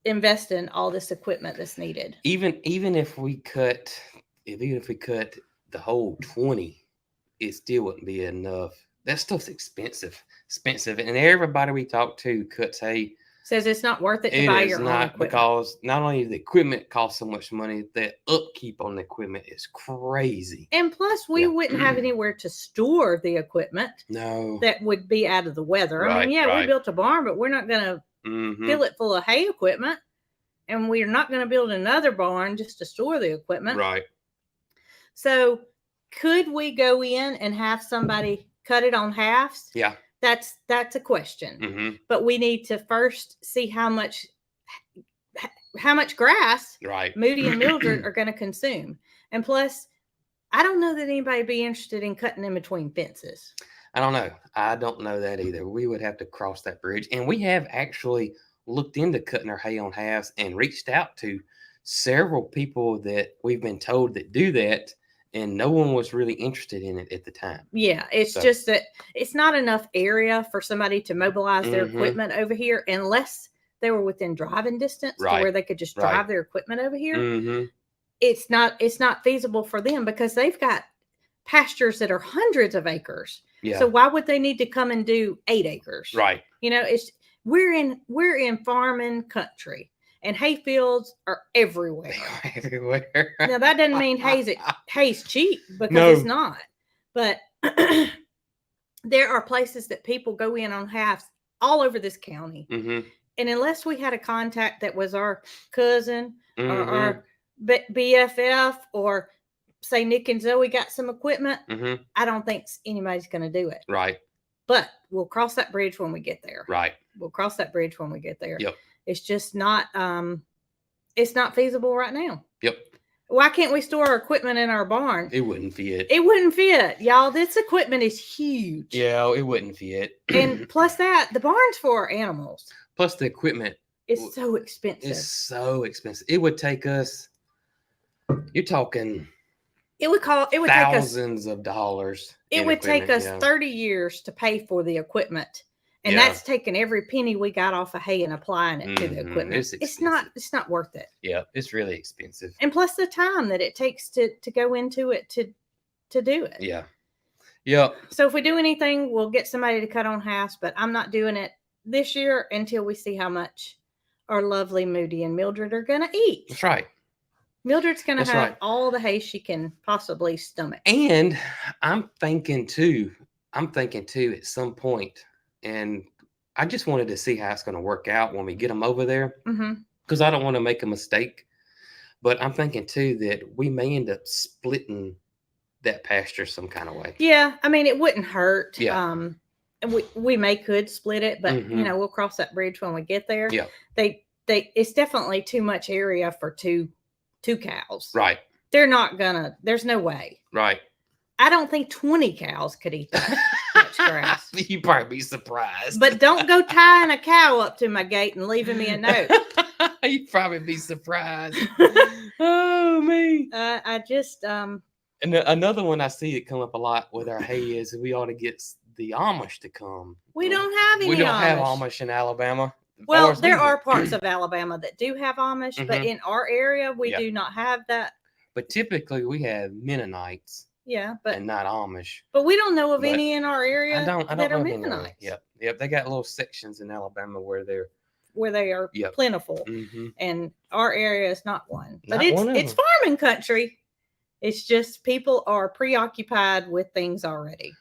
Speaker 2: invest in all this equipment that's needed.
Speaker 1: Even if we cut the whole 20, it still wouldn't be enough. That stuff's expensive, and everybody we talk to cuts hay.
Speaker 2: Says it's not worth it to buy your own equipment.
Speaker 1: Because not only the equipment costs so much money, the upkeep on the equipment is crazy.
Speaker 2: And plus, we wouldn't have anywhere to store the equipment.
Speaker 1: No.
Speaker 2: That would be out of the weather. I mean, we built a barn, but we're not going to fill it full of hay equipment. And we're not going to build another barn just to store the equipment.
Speaker 1: Right.
Speaker 2: So could we go in and have somebody cut it on halves?
Speaker 1: Yeah.
Speaker 2: That's a question. But we need to first see how much grass Moody and Mildred are going to consume. And plus, I don't know that anybody would be interested in cutting in between fences.
Speaker 1: I don't know. I don't know that either. We would have to cross that bridge. And we have actually looked into cutting our hay on halves and reached out to several people that we've been told that do that. And no one was really interested in it at the time.
Speaker 2: Yeah, it's just that it's not enough area for somebody to mobilize their equipment over here unless they were within driving distance to
Speaker 1: Right.
Speaker 2: where they could just
Speaker 1: Right.
Speaker 2: drive their equipment over here.
Speaker 1: Mm-hmm.
Speaker 2: It's not feasible for them because they've got pastures that are hundreds of acres.
Speaker 1: Yeah.
Speaker 2: So why would they need to come and do 8 acres?
Speaker 1: Right.
Speaker 2: You know, we're in farming country, and hay fields are everywhere.
Speaker 1: Everywhere.
Speaker 2: Now that doesn't mean hay's cheap, because
Speaker 1: No.
Speaker 2: it's not. But there are places that people go in on halves all over this county.
Speaker 1: Mm-hmm.
Speaker 2: And unless we had a contact that was our cousin or
Speaker 1: Mm-hmm.
Speaker 2: our BFF, or say Nick and Zoe got some equipment,
Speaker 1: Mm-hmm.
Speaker 2: I don't think anybody's going to do it.
Speaker 1: Right.
Speaker 2: But we'll cross that bridge when we get there.
Speaker 1: Right.
Speaker 2: We'll cross that bridge when we get there.
Speaker 1: Yep.
Speaker 2: It's just not it's not feasible right now.
Speaker 1: Yep.
Speaker 2: Why can't we store our equipment in our barn?
Speaker 1: It wouldn't fit.
Speaker 2: It wouldn't fit, y'all. This equipment is huge.
Speaker 1: Yeah, it wouldn't fit.
Speaker 2: And plus that, the barn's for our animals.
Speaker 1: Plus the equipment
Speaker 2: It's so expensive.
Speaker 1: is so expensive. It would take us. You're talking
Speaker 2: It would take us
Speaker 1: thousands of dollars.
Speaker 2: It
Speaker 1: in
Speaker 2: would take us
Speaker 1: equipment,
Speaker 2: 30 years to pay for the equipment. And
Speaker 1: Yeah.
Speaker 2: that's taking every penny we got off of hay and applying it to the
Speaker 1: Mhm.
Speaker 2: equipment.
Speaker 1: It's
Speaker 2: It's not worth it.
Speaker 1: Yeah, it's really expensive.
Speaker 2: And plus the time that it takes to go into it to do it.
Speaker 1: Yeah. Yep.
Speaker 2: So if we do anything, we'll get somebody to cut on halves, but I'm not doing it this year until we see how much our lovely Moody and Mildred are going to eat.
Speaker 1: That's right.
Speaker 2: Mildred's going to
Speaker 1: That's
Speaker 2: have
Speaker 1: right.
Speaker 2: all the hay she can possibly stomach.
Speaker 1: And I'm thinking too at some point, and I just wanted to see how it's going to work out when we get them over there,
Speaker 2: Mm-hmm.
Speaker 1: because I don't want to make a mistake. But I'm thinking too that we may end up splitting that pasture some kind of way.
Speaker 2: Yeah, I mean, it wouldn't hurt.
Speaker 1: Yeah.
Speaker 2: And we could split it, but
Speaker 1: Mhm.
Speaker 2: we'll cross that bridge when we get there.
Speaker 1: Yeah.
Speaker 2: It's definitely too much area for two cows.
Speaker 1: Right.
Speaker 2: There's no way.
Speaker 1: Right.
Speaker 2: I don't think 20 cows could eat that much grass.
Speaker 1: You'd probably be surprised.
Speaker 2: But don't go tying a cow up to my gate and leaving me a note.
Speaker 1: You'd probably be surprised. Oh, me.
Speaker 2: I just
Speaker 1: And another one I see it come up a lot with our hay is we ought to get the Amish to come.
Speaker 2: we don't have any
Speaker 1: We don't have
Speaker 2: Amish.
Speaker 1: Amish in Alabama. as far
Speaker 2: Well,
Speaker 1: as
Speaker 2: there
Speaker 1: we
Speaker 2: are
Speaker 1: know.
Speaker 2: parts of Alabama that do have Amish, but
Speaker 1: Mhm.
Speaker 2: in our area, we
Speaker 1: Yeah.
Speaker 2: do not have that.
Speaker 1: But typically we have Mennonites
Speaker 2: Yeah, but
Speaker 1: and not Amish.
Speaker 2: we don't know of
Speaker 1: But
Speaker 2: any in our area
Speaker 1: I don't
Speaker 2: that
Speaker 1: know
Speaker 2: are
Speaker 1: of any.
Speaker 2: Mennonites,
Speaker 1: Yep. They got little sections in Alabama where they're.
Speaker 2: where they are
Speaker 1: Yep.
Speaker 2: plentiful,
Speaker 1: Mm-hmm.
Speaker 2: and our area is not one. But
Speaker 1: Not one of
Speaker 2: it's
Speaker 1: them.
Speaker 2: farming country. It's just people are preoccupied with things already.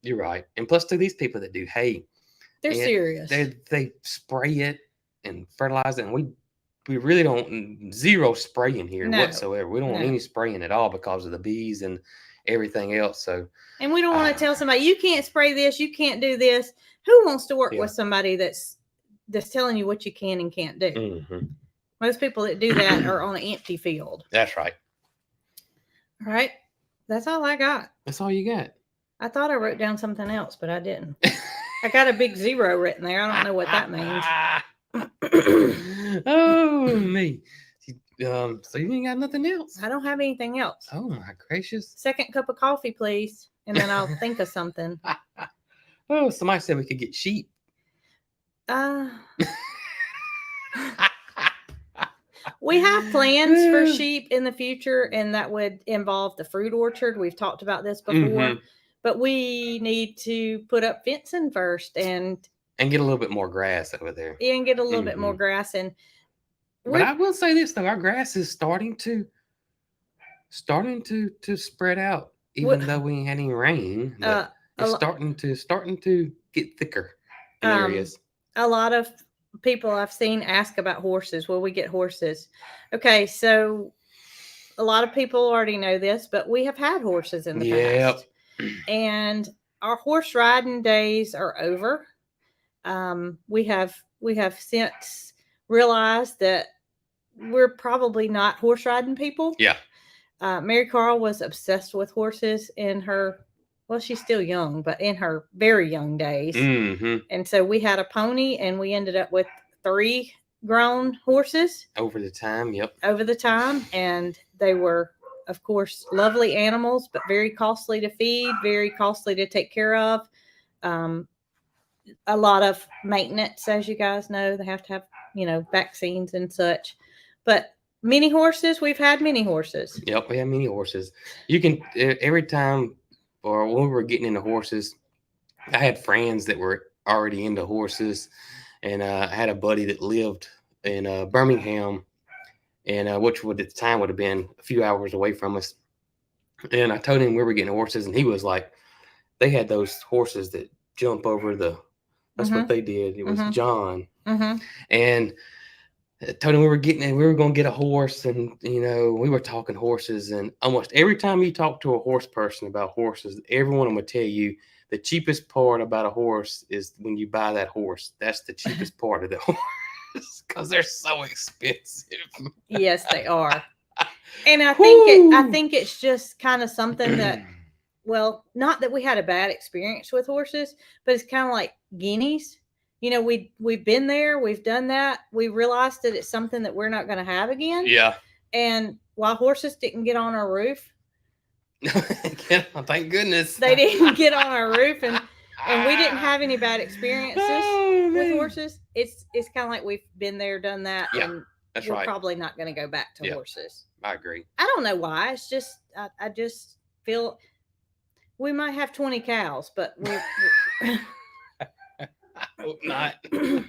Speaker 1: You're right. And plus, to these people that do hay,
Speaker 2: They're
Speaker 1: And
Speaker 2: serious.
Speaker 1: they spray it and fertilize it, and we really don't zero spraying here
Speaker 2: No.
Speaker 1: whatsoever. We don't want
Speaker 2: No.
Speaker 1: any spraying at all because of the bees and everything else. So
Speaker 2: And we don't want
Speaker 1: Ah.
Speaker 2: to tell somebody, you can't spray this, you can't do this. Who wants to work
Speaker 1: Yeah.
Speaker 2: with somebody that's telling you what you can and can't do?
Speaker 1: mhm.
Speaker 2: Most people that do that are on an empty field.
Speaker 1: That's right.
Speaker 2: All right. That's all I got.
Speaker 1: That's all you got.
Speaker 2: I thought I wrote down something else, but I didn't. I got a big 0 written there. I don't know what that means.
Speaker 1: Oh me. So you ain't got nothing else.
Speaker 2: I don't have anything else.
Speaker 1: Oh my gracious.
Speaker 2: Second cup of coffee, please. And then I'll think of something.
Speaker 1: Oh, somebody said we could get sheep.
Speaker 2: We have plans for sheep in the future, and that would involve the fruit orchard. We've talked about this before,
Speaker 1: Mhm.
Speaker 2: but we need to put up fencing first and
Speaker 1: And get a little bit more grass over there.
Speaker 2: get a little bit more grass. And
Speaker 1: But I will say this though, our grass is starting to spread out, even
Speaker 2: What-
Speaker 1: though we ain't had any rain. But
Speaker 2: a
Speaker 1: it's
Speaker 2: lo-
Speaker 1: starting to get thicker in areas.
Speaker 2: a lot of people I've seen ask about horses. Will we get horses? Okay, so a lot of people already know this, but we have had horses in the
Speaker 1: Yep.
Speaker 2: past, and our horse riding days are over. We have since realized that we're probably not horse riding people.
Speaker 1: Yeah.
Speaker 2: Mary Carl was obsessed with horses in her, well, she's still young, but in her very young days.
Speaker 1: Mm-hmm.
Speaker 2: And so we had a pony, and we ended up with 3 grown horses
Speaker 1: Over the time, yep.
Speaker 2: over the time. And they were, of course, lovely animals, but very costly to feed, very costly to take care of. a lot of maintenance, as you guys know. They have to have, vaccines and such. But mini horses, we've had mini horses.
Speaker 1: Yep, we have mini horses. You can every time, or when we were getting into horses, I had friends that were already into horses, and I had a buddy that lived in Birmingham, and which would at the time would have been a few hours away from us. And I told him we were getting horses, and he was like, they had those horses that jump over the. That's what they did. It was John, and I told him we were going to get a horse, and we were talking horses, and almost every time you talk to a horse person about horses, everyone will tell you the cheapest part about a horse is when you buy that horse. That's the cheapest part of the horse because they're so expensive.
Speaker 2: Yes, they are. And I think it's just kind of something that, well, not that we had a bad experience with horses, but it's kind of like guineas. We've been there, we've done that. We realized that it's something that we're not going to have again.
Speaker 1: Yeah.
Speaker 2: And while horses didn't get on our roof,
Speaker 1: thank goodness
Speaker 2: they didn't get on our roof, and we didn't have any bad experiences with horses. It's kind of like we've been there, done that.
Speaker 1: Yeah,
Speaker 2: and
Speaker 1: that's
Speaker 2: we're
Speaker 1: right.
Speaker 2: Probably not going to go back to horses.
Speaker 1: I agree.
Speaker 2: I don't know why. It's just I just feel we might have 20 cows, but we
Speaker 1: I hope not.
Speaker 2: They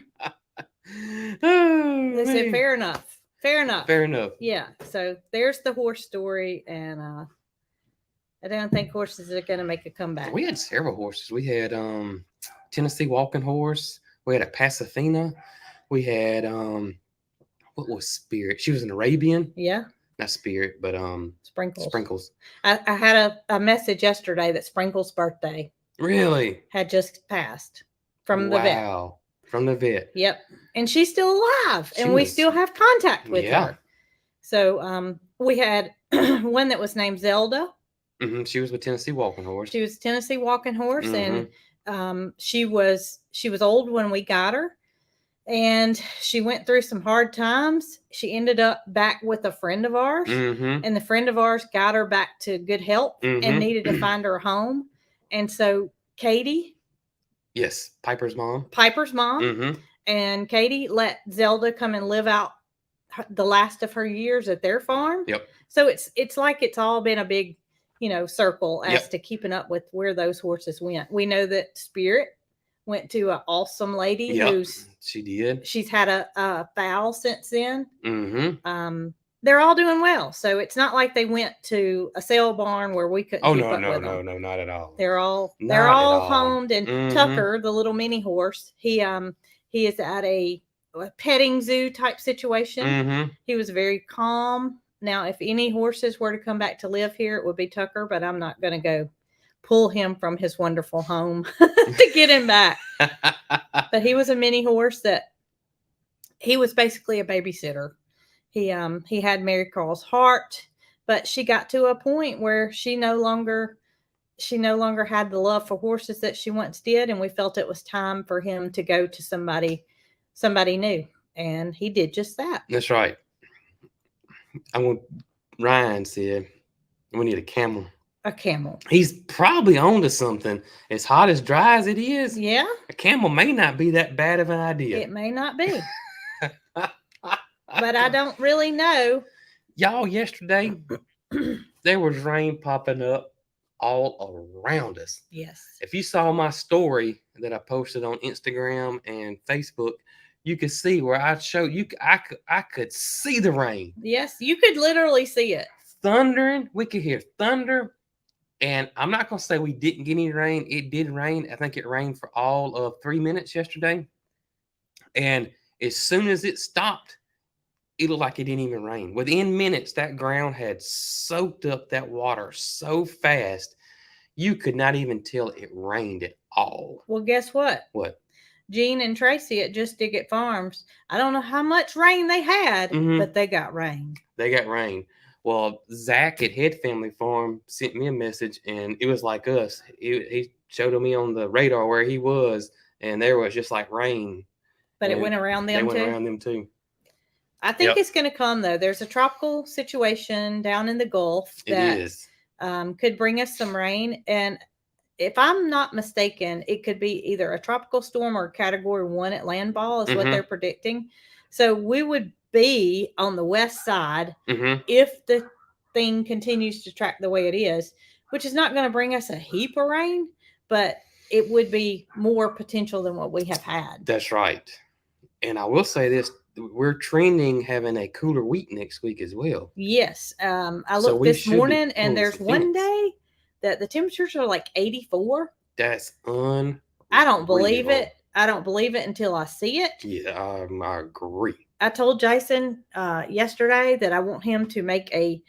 Speaker 2: said fair enough. Fair enough. Yeah. So there's the horse story, and I don't think horses are going to make a comeback.
Speaker 1: We had several horses. We had Tennessee walking horse. We had a Pasifina. We had what was Spirit? She was an Arabian.
Speaker 2: Yeah.
Speaker 1: Not Spirit, but Sprinkles.
Speaker 2: I had a message yesterday that Sprinkles' birthday
Speaker 1: really
Speaker 2: had just passed from the vet.
Speaker 1: Wow. From the vet.
Speaker 2: Yep. And she's still alive, and we still have contact with her. So we had one that was named Zelda.
Speaker 1: She was with Tennessee walking horse.
Speaker 2: She was a Tennessee walking horse, and she was old when we got her, and she went through some hard times. She ended up back with a friend of ours, and the friend of ours got her back to good health and needed to find her a home. And so Katie,
Speaker 1: yes, Piper's mom,
Speaker 2: and Katie let Zelda come and live out the last of her years at their farm.
Speaker 1: Yep.
Speaker 2: So it's like it's all been a big, circle as to keeping up with where those horses went. We know that Spirit went to an awesome lady she's had a foal since then. They're all doing well. So it's not like they went to a sale barn where we couldn't keep up with them. No,
Speaker 1: not at all.
Speaker 2: They're all homed. And Tucker, the little mini horse, he is at a petting zoo type situation. He was very calm. Now, if any horses were to come back to live here, it would be Tucker, but I'm not going to go pull him from his wonderful home to get him back. But he was a mini horse that he was basically a babysitter. He had Mary Carl's heart, but she got to a point where she no longer had the love for horses that she once did, and we felt it was time for him to go to somebody new, and he did just that.
Speaker 1: That's right. Ryan said we need a camel.
Speaker 2: A camel.
Speaker 1: He's probably onto something. As hot as dry as it is,
Speaker 2: yeah,
Speaker 1: a camel may not be that bad of an idea.
Speaker 2: It may not be. But I don't really know.
Speaker 1: Y'all, yesterday there was rain popping up all around us.
Speaker 2: Yes.
Speaker 1: If you saw my story that I posted on Instagram and Facebook, you could see where I showed you. I could see the rain.
Speaker 2: Yes, you could literally see it.
Speaker 1: Thundering. We could hear thunder. And I'm not going to say we didn't get any rain. It did rain. I think it rained for all of 3 minutes yesterday. And as soon as it stopped, it looked like it didn't even rain. Within minutes, that ground had soaked up that water so fast, you could not even tell it rained at all.
Speaker 2: Well, guess what?
Speaker 1: What?
Speaker 2: Gene and Tracy at Just Dig It Farms, I don't know how much rain they had, but they got rain.
Speaker 1: They got rain. Well, Zach at Head Family Farm sent me a message, and it was like us. He showed me on the radar where he was, and there was just like rain.
Speaker 2: But it went around them too?
Speaker 1: It went around them too.
Speaker 2: I think it's going to come, though. There's a tropical situation down in the Gulf that could bring us some rain. And if I'm not mistaken, it could be either a tropical storm or a category 1 at landfall is what
Speaker 1: Mhm.
Speaker 2: they're predicting. So we would be on the west side
Speaker 1: Mhm.
Speaker 2: if the thing continues to track the way it is, which is not going to bring us a heap of rain, but it would be more potential than what we have had.
Speaker 1: That's right. And I will say this: we're trending having a cooler week next week as well.
Speaker 2: Yes. I
Speaker 1: So
Speaker 2: looked
Speaker 1: we
Speaker 2: this
Speaker 1: should be
Speaker 2: morning and
Speaker 1: pulling
Speaker 2: there's
Speaker 1: some
Speaker 2: one
Speaker 1: fence.
Speaker 2: day that the temperatures are like 84.
Speaker 1: That's unreal.
Speaker 2: I don't believe it. I don't believe it until I see it.
Speaker 1: Yeah, I agree.
Speaker 2: I told Jason yesterday that I want him to make a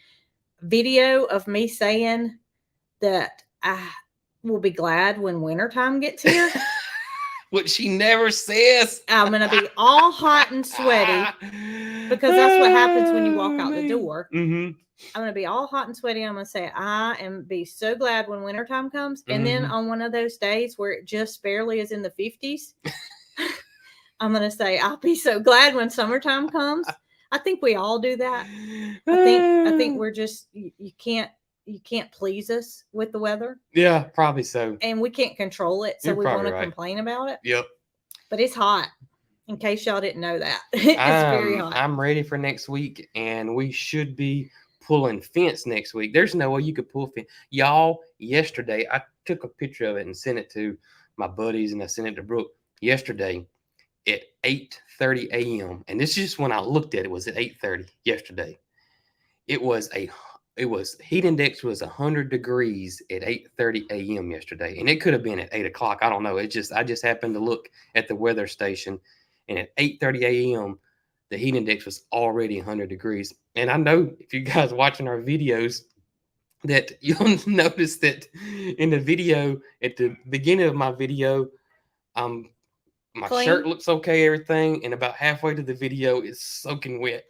Speaker 2: video of me saying that I will be glad when wintertime gets here.
Speaker 1: What she never says.
Speaker 2: I'm going to be all hot and sweaty because that's what happens when you walk out the door.
Speaker 1: Mm-hmm.
Speaker 2: I'm going to be all hot and sweaty. I'm going to say, I am be so glad when wintertime comes. And then on one of those days where it just barely is in the 50s, I'm going to say, I'll be so glad when summertime comes. I think we all do that. I think we're just, you can't please us with the weather.
Speaker 1: Yeah, probably so.
Speaker 2: And we can't control it. So
Speaker 1: You're
Speaker 2: we want
Speaker 1: probably
Speaker 2: to
Speaker 1: right.
Speaker 2: complain about it.
Speaker 1: Yep.
Speaker 2: But it's hot. In case y'all didn't know that. It's very hot.
Speaker 1: I'm ready for next week, and we should be pulling fence next week. There's no way you could pull fence. Y'all, yesterday, I took a picture of it and sent it to my buddies, and I sent it to Brooke yesterday at 8:30 a.m. And this is just when I looked at it, was at 8:30 yesterday. It was heat index was 100 degrees at 8:30 a.m. yesterday, and it could have been at 8 o'clock. I don't know. I just happened to look at the weather station, and at 8:30 a.m. the heat index was already 100 degrees. And I know if you guys watching our videos that you'll notice that in the video at the beginning of my video, my
Speaker 2: Clean.
Speaker 1: shirt looks okay, everything, and about halfway to the video, it's soaking wet.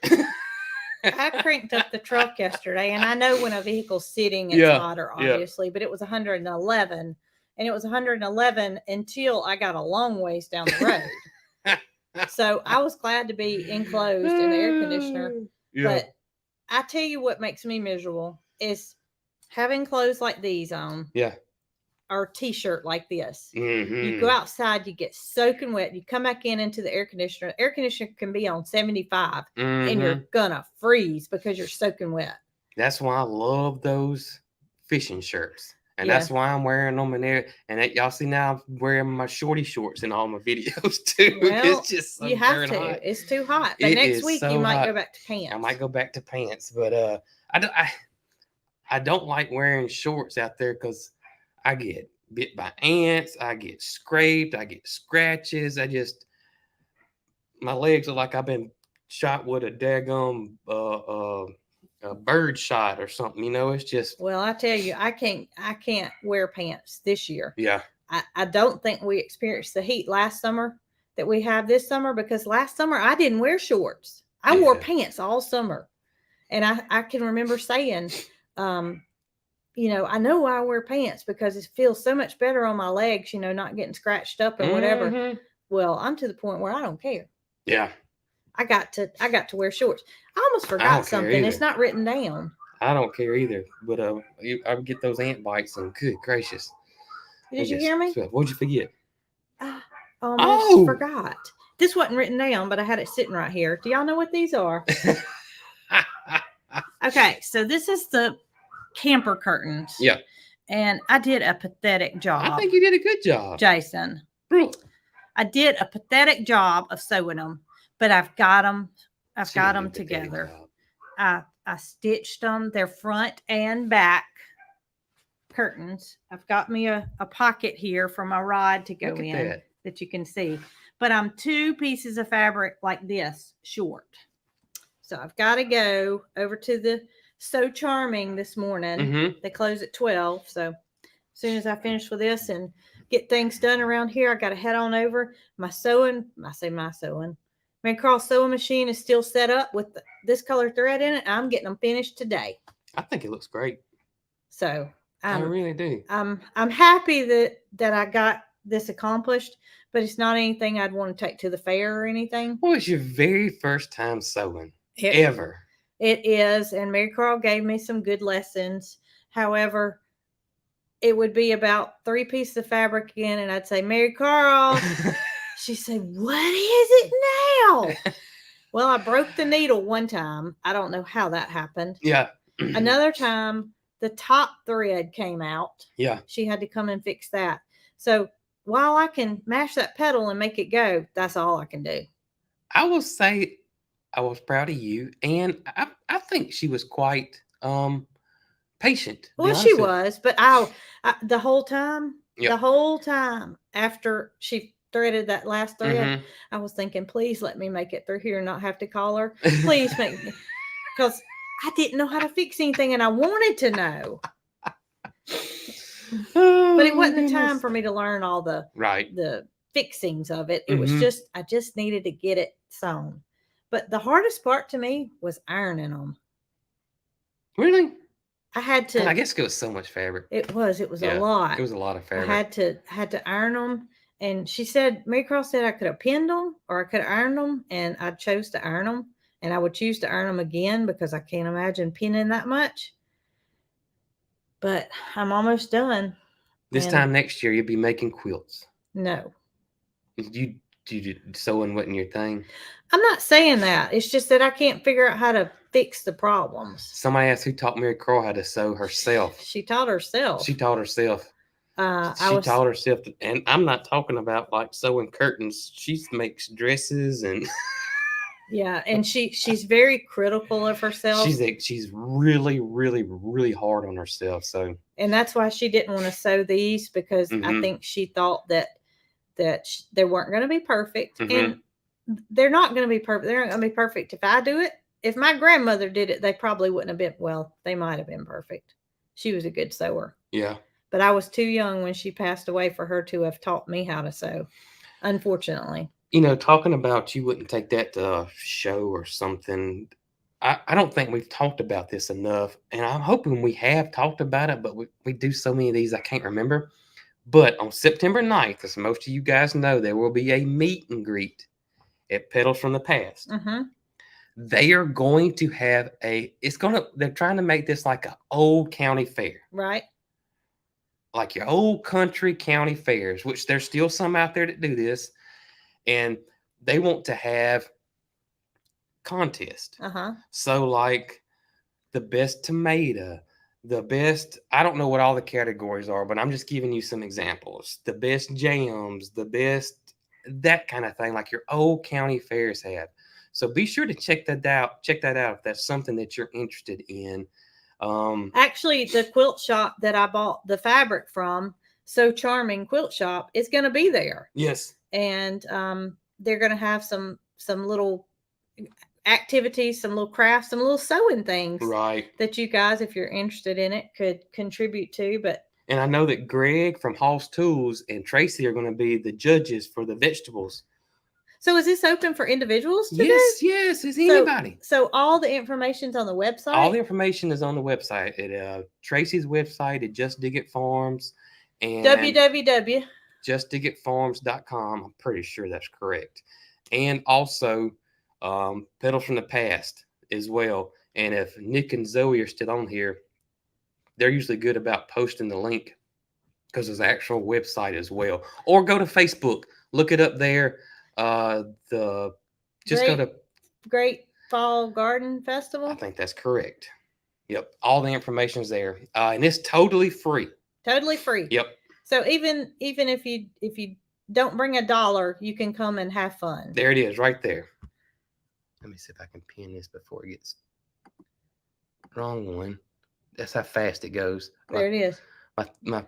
Speaker 2: I cranked up the truck yesterday, and I know when a vehicle's sitting, it's hotter, obviously, but it was 111, and it was 111 until I got a long ways down the road. So I was glad to be enclosed in the air conditioner. But I tell you what makes me miserable is having clothes like these on.
Speaker 1: Yeah.
Speaker 2: Or t-shirt like this.
Speaker 1: Mm-hmm.
Speaker 2: You go outside, you get soaking wet, you come back into the air conditioner. Air conditioner can be on 75 and you're gonna freeze because you're soaking wet.
Speaker 1: That's why I love those fishing shirts. And that's why I'm wearing them in there. And y'all see now I'm wearing my shorty shorts in all my videos too.
Speaker 2: Well,
Speaker 1: it's just so
Speaker 2: you have to.
Speaker 1: hot.
Speaker 2: It's too hot. But next week you might go back to pants.
Speaker 1: I might go back to pants, but I don't like wearing shorts out there because I get bit by ants, I get scraped, I get scratches. My legs are like I've been shot with a daggum a bird shot or something, it's just.
Speaker 2: Well, I tell you, I can't wear pants this year.
Speaker 1: Yeah.
Speaker 2: I don't think we experienced the heat last summer that we have this summer, because last summer I didn't wear shorts. I wore pants all summer. And I can remember saying, I know I wear pants because it feels so much better on my legs, not getting scratched up and whatever.
Speaker 1: Mm-hmm.
Speaker 2: Well, I'm to the point where I don't care.
Speaker 1: Yeah.
Speaker 2: I got to wear shorts. I almost forgot something. It's not written down.
Speaker 1: I don't care either. But I get those ant bites, and good gracious.
Speaker 2: Did you hear me?
Speaker 1: What'd you forget?
Speaker 2: I almost forgot. This wasn't written down, but I had it sitting right here. Do y'all know what these are? Okay, so this is the camper curtains.
Speaker 1: Yeah.
Speaker 2: And I did a pathetic job.
Speaker 1: I think you did a good job,
Speaker 2: Jason.
Speaker 1: Bro.
Speaker 2: I did a pathetic job of sewing them, but I've got them together. I stitched them. They're front and back curtains. I've got me a pocket here for my rod to go in that you can see. But I'm 2 pieces of fabric like this short. So I've got to go over to the So Charming this morning.
Speaker 1: Mm-hmm.
Speaker 2: They close at 12. So as soon as I finish with this and get things done around here, I got to head on over. My sewing, Mancross sewing machine is still set up with this color thread in it. I'm getting them finished today.
Speaker 1: I think it looks great.
Speaker 2: So
Speaker 1: I really do.
Speaker 2: I'm happy that I got this accomplished, but it's not anything I'd want to take to the fair or anything.
Speaker 1: Well, it's your very first time sewing ever.
Speaker 2: It is, and Mary Carl gave me some good lessons. However, it would be about 3 pieces of fabric again, and I'd say, Mary Carl. She'd say, what is it now? Well, I broke the needle one time. I don't know how that happened.
Speaker 1: Yeah.
Speaker 2: Another time, the top thread came out.
Speaker 1: Yeah.
Speaker 2: She had to come and fix that. So while I can mash that pedal and make it go, that's all I can do.
Speaker 1: I will say I was proud of you, and I think she was quite patient. to be
Speaker 2: Well,
Speaker 1: honest
Speaker 2: she
Speaker 1: with you.
Speaker 2: was, but the whole time,
Speaker 1: Yep.
Speaker 2: the whole time after she threaded that last thread,
Speaker 1: Mhm.
Speaker 2: I was thinking, please let me make it through here and not have to call her. Please make me, because I didn't know how to fix anything and I wanted to know.
Speaker 1: Oh,
Speaker 2: But it wasn't
Speaker 1: my
Speaker 2: the time
Speaker 1: goodness.
Speaker 2: for me to learn all the
Speaker 1: Right.
Speaker 2: fixings of it. It was
Speaker 1: Mhm.
Speaker 2: just I just needed to get it sewn. But the hardest part to me was ironing them.
Speaker 1: Really?
Speaker 2: I had
Speaker 1: And I
Speaker 2: to.
Speaker 1: guess it was so much fabric.
Speaker 2: It was a
Speaker 1: Yeah,
Speaker 2: lot.
Speaker 1: it was a lot of
Speaker 2: I
Speaker 1: fabric.
Speaker 2: had to iron them. And she said, Mary Cross said I could have pinned them or I could iron them, and I chose to iron them. And I would choose to iron them again because I can't imagine pinning that much. But I'm almost done.
Speaker 1: This
Speaker 2: And
Speaker 1: time next year, you'll be making quilts.
Speaker 2: no,
Speaker 1: You sewing wasn't your thing.
Speaker 2: I'm not saying that. It's just that I can't figure out how to fix the problems.
Speaker 1: Somebody asked who taught Mary Crow how to sew herself.
Speaker 2: She taught herself.
Speaker 1: She taught herself.
Speaker 2: I
Speaker 1: She
Speaker 2: was
Speaker 1: taught herself, and I'm not talking about like sewing curtains. She makes dresses, and
Speaker 2: yeah, and she's very critical of herself.
Speaker 1: she's really, really, really hard on herself. So,
Speaker 2: and that's why she didn't want to sew these, because I
Speaker 1: Mhm.
Speaker 2: think she thought that they weren't going to be perfect,
Speaker 1: Mhm.
Speaker 2: and they're not going to be perfect. They're not going to be perfect. If I do it, if my grandmother did it, they probably wouldn't have been. Well, they might have been perfect. She was a good sewer.
Speaker 1: Yeah.
Speaker 2: But I was too young when she passed away for her to have taught me how to sew, unfortunately.
Speaker 1: Talking about you wouldn't take that to a show or something. I don't think we've talked about this enough, and I'm hoping we have talked about it, but we do so many of these I can't remember. But on September 9th, as most of you guys know, there will be a meet and greet at Pedals from the Past.
Speaker 2: Mm-hmm.
Speaker 1: They are going to have they're trying to make this like an old county fair.
Speaker 2: Right.
Speaker 1: Like your old country county fairs, which there's still some out there that do this. And they want to have contest.
Speaker 2: Uh-huh.
Speaker 1: So like the best tomato, the best, I don't know what all the categories are, but I'm just giving you some examples. The best jams, the best, that kind of thing, like your old county fairs have. So be sure to check that out. Check that out if that's something that you're interested in.
Speaker 2: Actually, the quilt shop that I bought the fabric from, So Charming Quilt Shop, is going to be there.
Speaker 1: Yes.
Speaker 2: And they're going to have some little activities, some little crafts, some little sewing things,
Speaker 1: Right.
Speaker 2: that you guys, if you're interested in it, could contribute to.
Speaker 1: And I know that Greg from Hall's Tools and Tracy are going to be the judges for the vegetables.
Speaker 2: So is this open for individuals to
Speaker 1: Yes,
Speaker 2: do?
Speaker 1: yes, it's anybody.
Speaker 2: So all the information's on the website?
Speaker 1: All the information is on the website. At Tracy's website at Just Dig It Farms and justdigitfarms.com. I'm pretty sure that's correct. And also Pedals from the Past as well. And if Nick and Zoe are still on here, they're usually good about posting the link because there's an actual website as well. Or go to Facebook, look it up there. Go to
Speaker 2: Great Fall Garden Festival.
Speaker 1: I think that's correct. Yep, all the information is there, and it's totally free.
Speaker 2: Totally free.
Speaker 1: Yep.
Speaker 2: So even if you don't bring $1, you can come and have fun.
Speaker 1: There it is, right there. Let me see if I can pin this before it gets wrong one. That's how fast it goes.
Speaker 2: There it is.
Speaker 1: My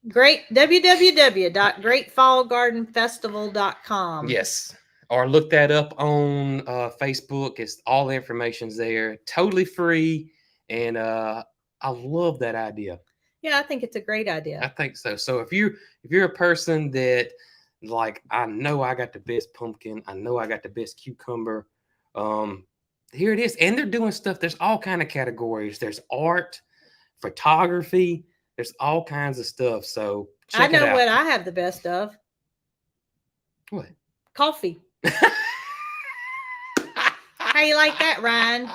Speaker 2: www.greatfallgardenfestival.com.
Speaker 1: Yes. Or look that up on Facebook. It's all the information's there. Totally free. And I love that idea.
Speaker 2: Yeah, I think it's a great idea.
Speaker 1: I think so. So if you're a person that like, I know I got the best pumpkin, I know I got the best cucumber, here it is. And they're doing stuff. There's all kind of categories. There's art, photography. There's all kinds of stuff. So
Speaker 2: I
Speaker 1: check it out.
Speaker 2: know what I have the best of.
Speaker 1: What?
Speaker 2: Coffee. How you like that, Ryan?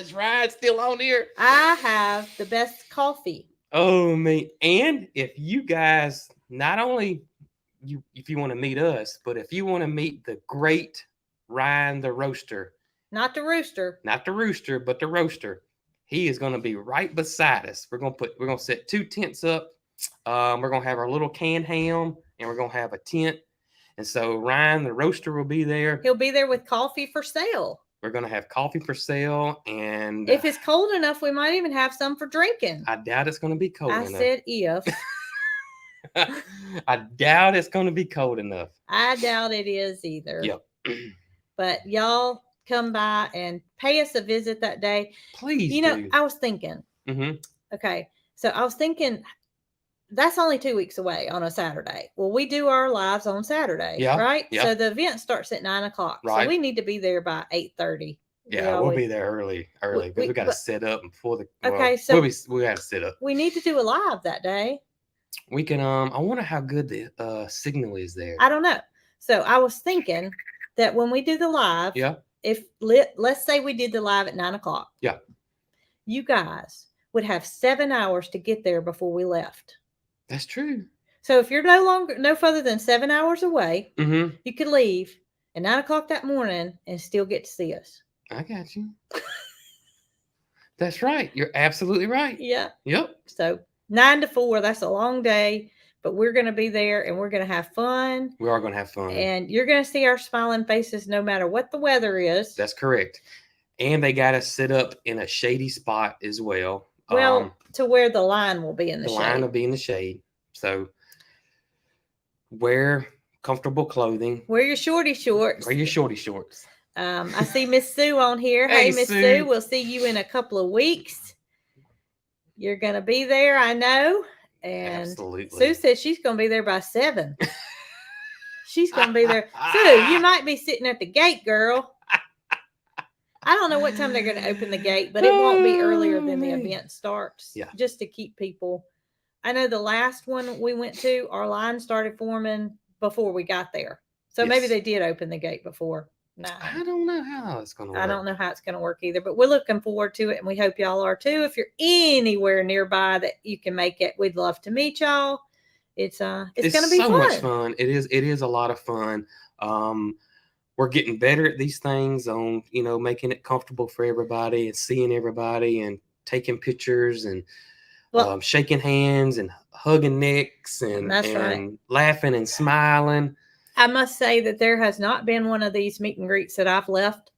Speaker 1: Is Ryan still on here?
Speaker 2: I have the best coffee.
Speaker 1: Oh me. And if you guys not only if you want to meet us, but if you want to meet the great Ryan the Roaster,
Speaker 2: Not the rooster.
Speaker 1: not the rooster, but the roaster, he is going to be right beside us. We're gonna set 2 tents up. We're gonna have our little canned ham, and we're gonna have a tent. And so Ryan the roaster will be there.
Speaker 2: He'll be there with coffee for sale.
Speaker 1: We're gonna have coffee for sale, and
Speaker 2: If it's cold enough, we might even have some for drinking.
Speaker 1: I doubt it's gonna be cold
Speaker 2: I
Speaker 1: enough.
Speaker 2: said if.
Speaker 1: I doubt it's gonna be cold enough.
Speaker 2: I doubt it is either.
Speaker 1: Yep.
Speaker 2: But y'all come by and pay us a visit that day.
Speaker 1: Please.
Speaker 2: You know,
Speaker 1: do.
Speaker 2: I was thinking,
Speaker 1: Mm-hmm.
Speaker 2: okay, so I was thinking that's only 2 weeks away on a Saturday. Well, we do our lives on Saturday,
Speaker 1: Yeah,
Speaker 2: right?
Speaker 1: yeah.
Speaker 2: So the event starts at 9:00.
Speaker 1: Right.
Speaker 2: So we need to be there by 8:30.
Speaker 1: Yeah, we'll be there early because we got to set up before the.
Speaker 2: Okay, so
Speaker 1: we got to set up.
Speaker 2: We need to do a live that day.
Speaker 1: We can. I wonder how good the signal is there.
Speaker 2: I don't know. So I was thinking that when we do the live,
Speaker 1: Yeah.
Speaker 2: Let's say we did the live at 9:00.
Speaker 1: Yeah.
Speaker 2: You guys would have 7 hours to get there before we left.
Speaker 1: That's true.
Speaker 2: So if you're no further than 7 hours away,
Speaker 1: Mm-hmm.
Speaker 2: you could leave at 9:00 that morning and still get to see us.
Speaker 1: I got you. That's right. You're absolutely right.
Speaker 2: Yeah.
Speaker 1: Yep.
Speaker 2: So 9 to 4, that's a long day, but we're going to be there and we're going to have fun.
Speaker 1: We are going to have fun.
Speaker 2: And you're going to see our smiling faces no matter what the weather is.
Speaker 1: That's correct. And they got us set up in a shady spot as well.
Speaker 2: Well, to where the line will be in the shade.
Speaker 1: The line will be in the shade. So wear comfortable clothing.
Speaker 2: Wear your shorty shorts.
Speaker 1: Wear your shorty shorts.
Speaker 2: I see Miss Sue on here.
Speaker 1: Hey,
Speaker 2: Hey, Miss
Speaker 1: Sue.
Speaker 2: Sue. We'll see you in a couple of weeks. You're going to be there, I know. And
Speaker 1: Absolutely.
Speaker 2: Sue said she's going to be there by 7. She's going to be there. Sue, you might be sitting at the gate, girl. I don't know what time they're going to open the gate, but it won't be earlier than the event starts.
Speaker 1: Yeah.
Speaker 2: Just to keep people. I know the last one we went to, our line started forming before we got there. So maybe
Speaker 1: Yes.
Speaker 2: they did open the gate before.
Speaker 1: I don't know how it's going to work.
Speaker 2: I don't know how it's going to work either, but we're looking forward to it, and we hope y'all are too. If you're anywhere nearby that you can make it, we'd love to meet y'all. It's going to be
Speaker 1: so
Speaker 2: fun.
Speaker 1: much fun. It is a lot of fun. We're getting better at these things on, making it comfortable for everybody and seeing everybody and taking pictures and shaking hands and hugging necks and,
Speaker 2: That's
Speaker 1: and
Speaker 2: right.
Speaker 1: laughing and smiling.
Speaker 2: I must say that there has not been one of these meet and greets that I've left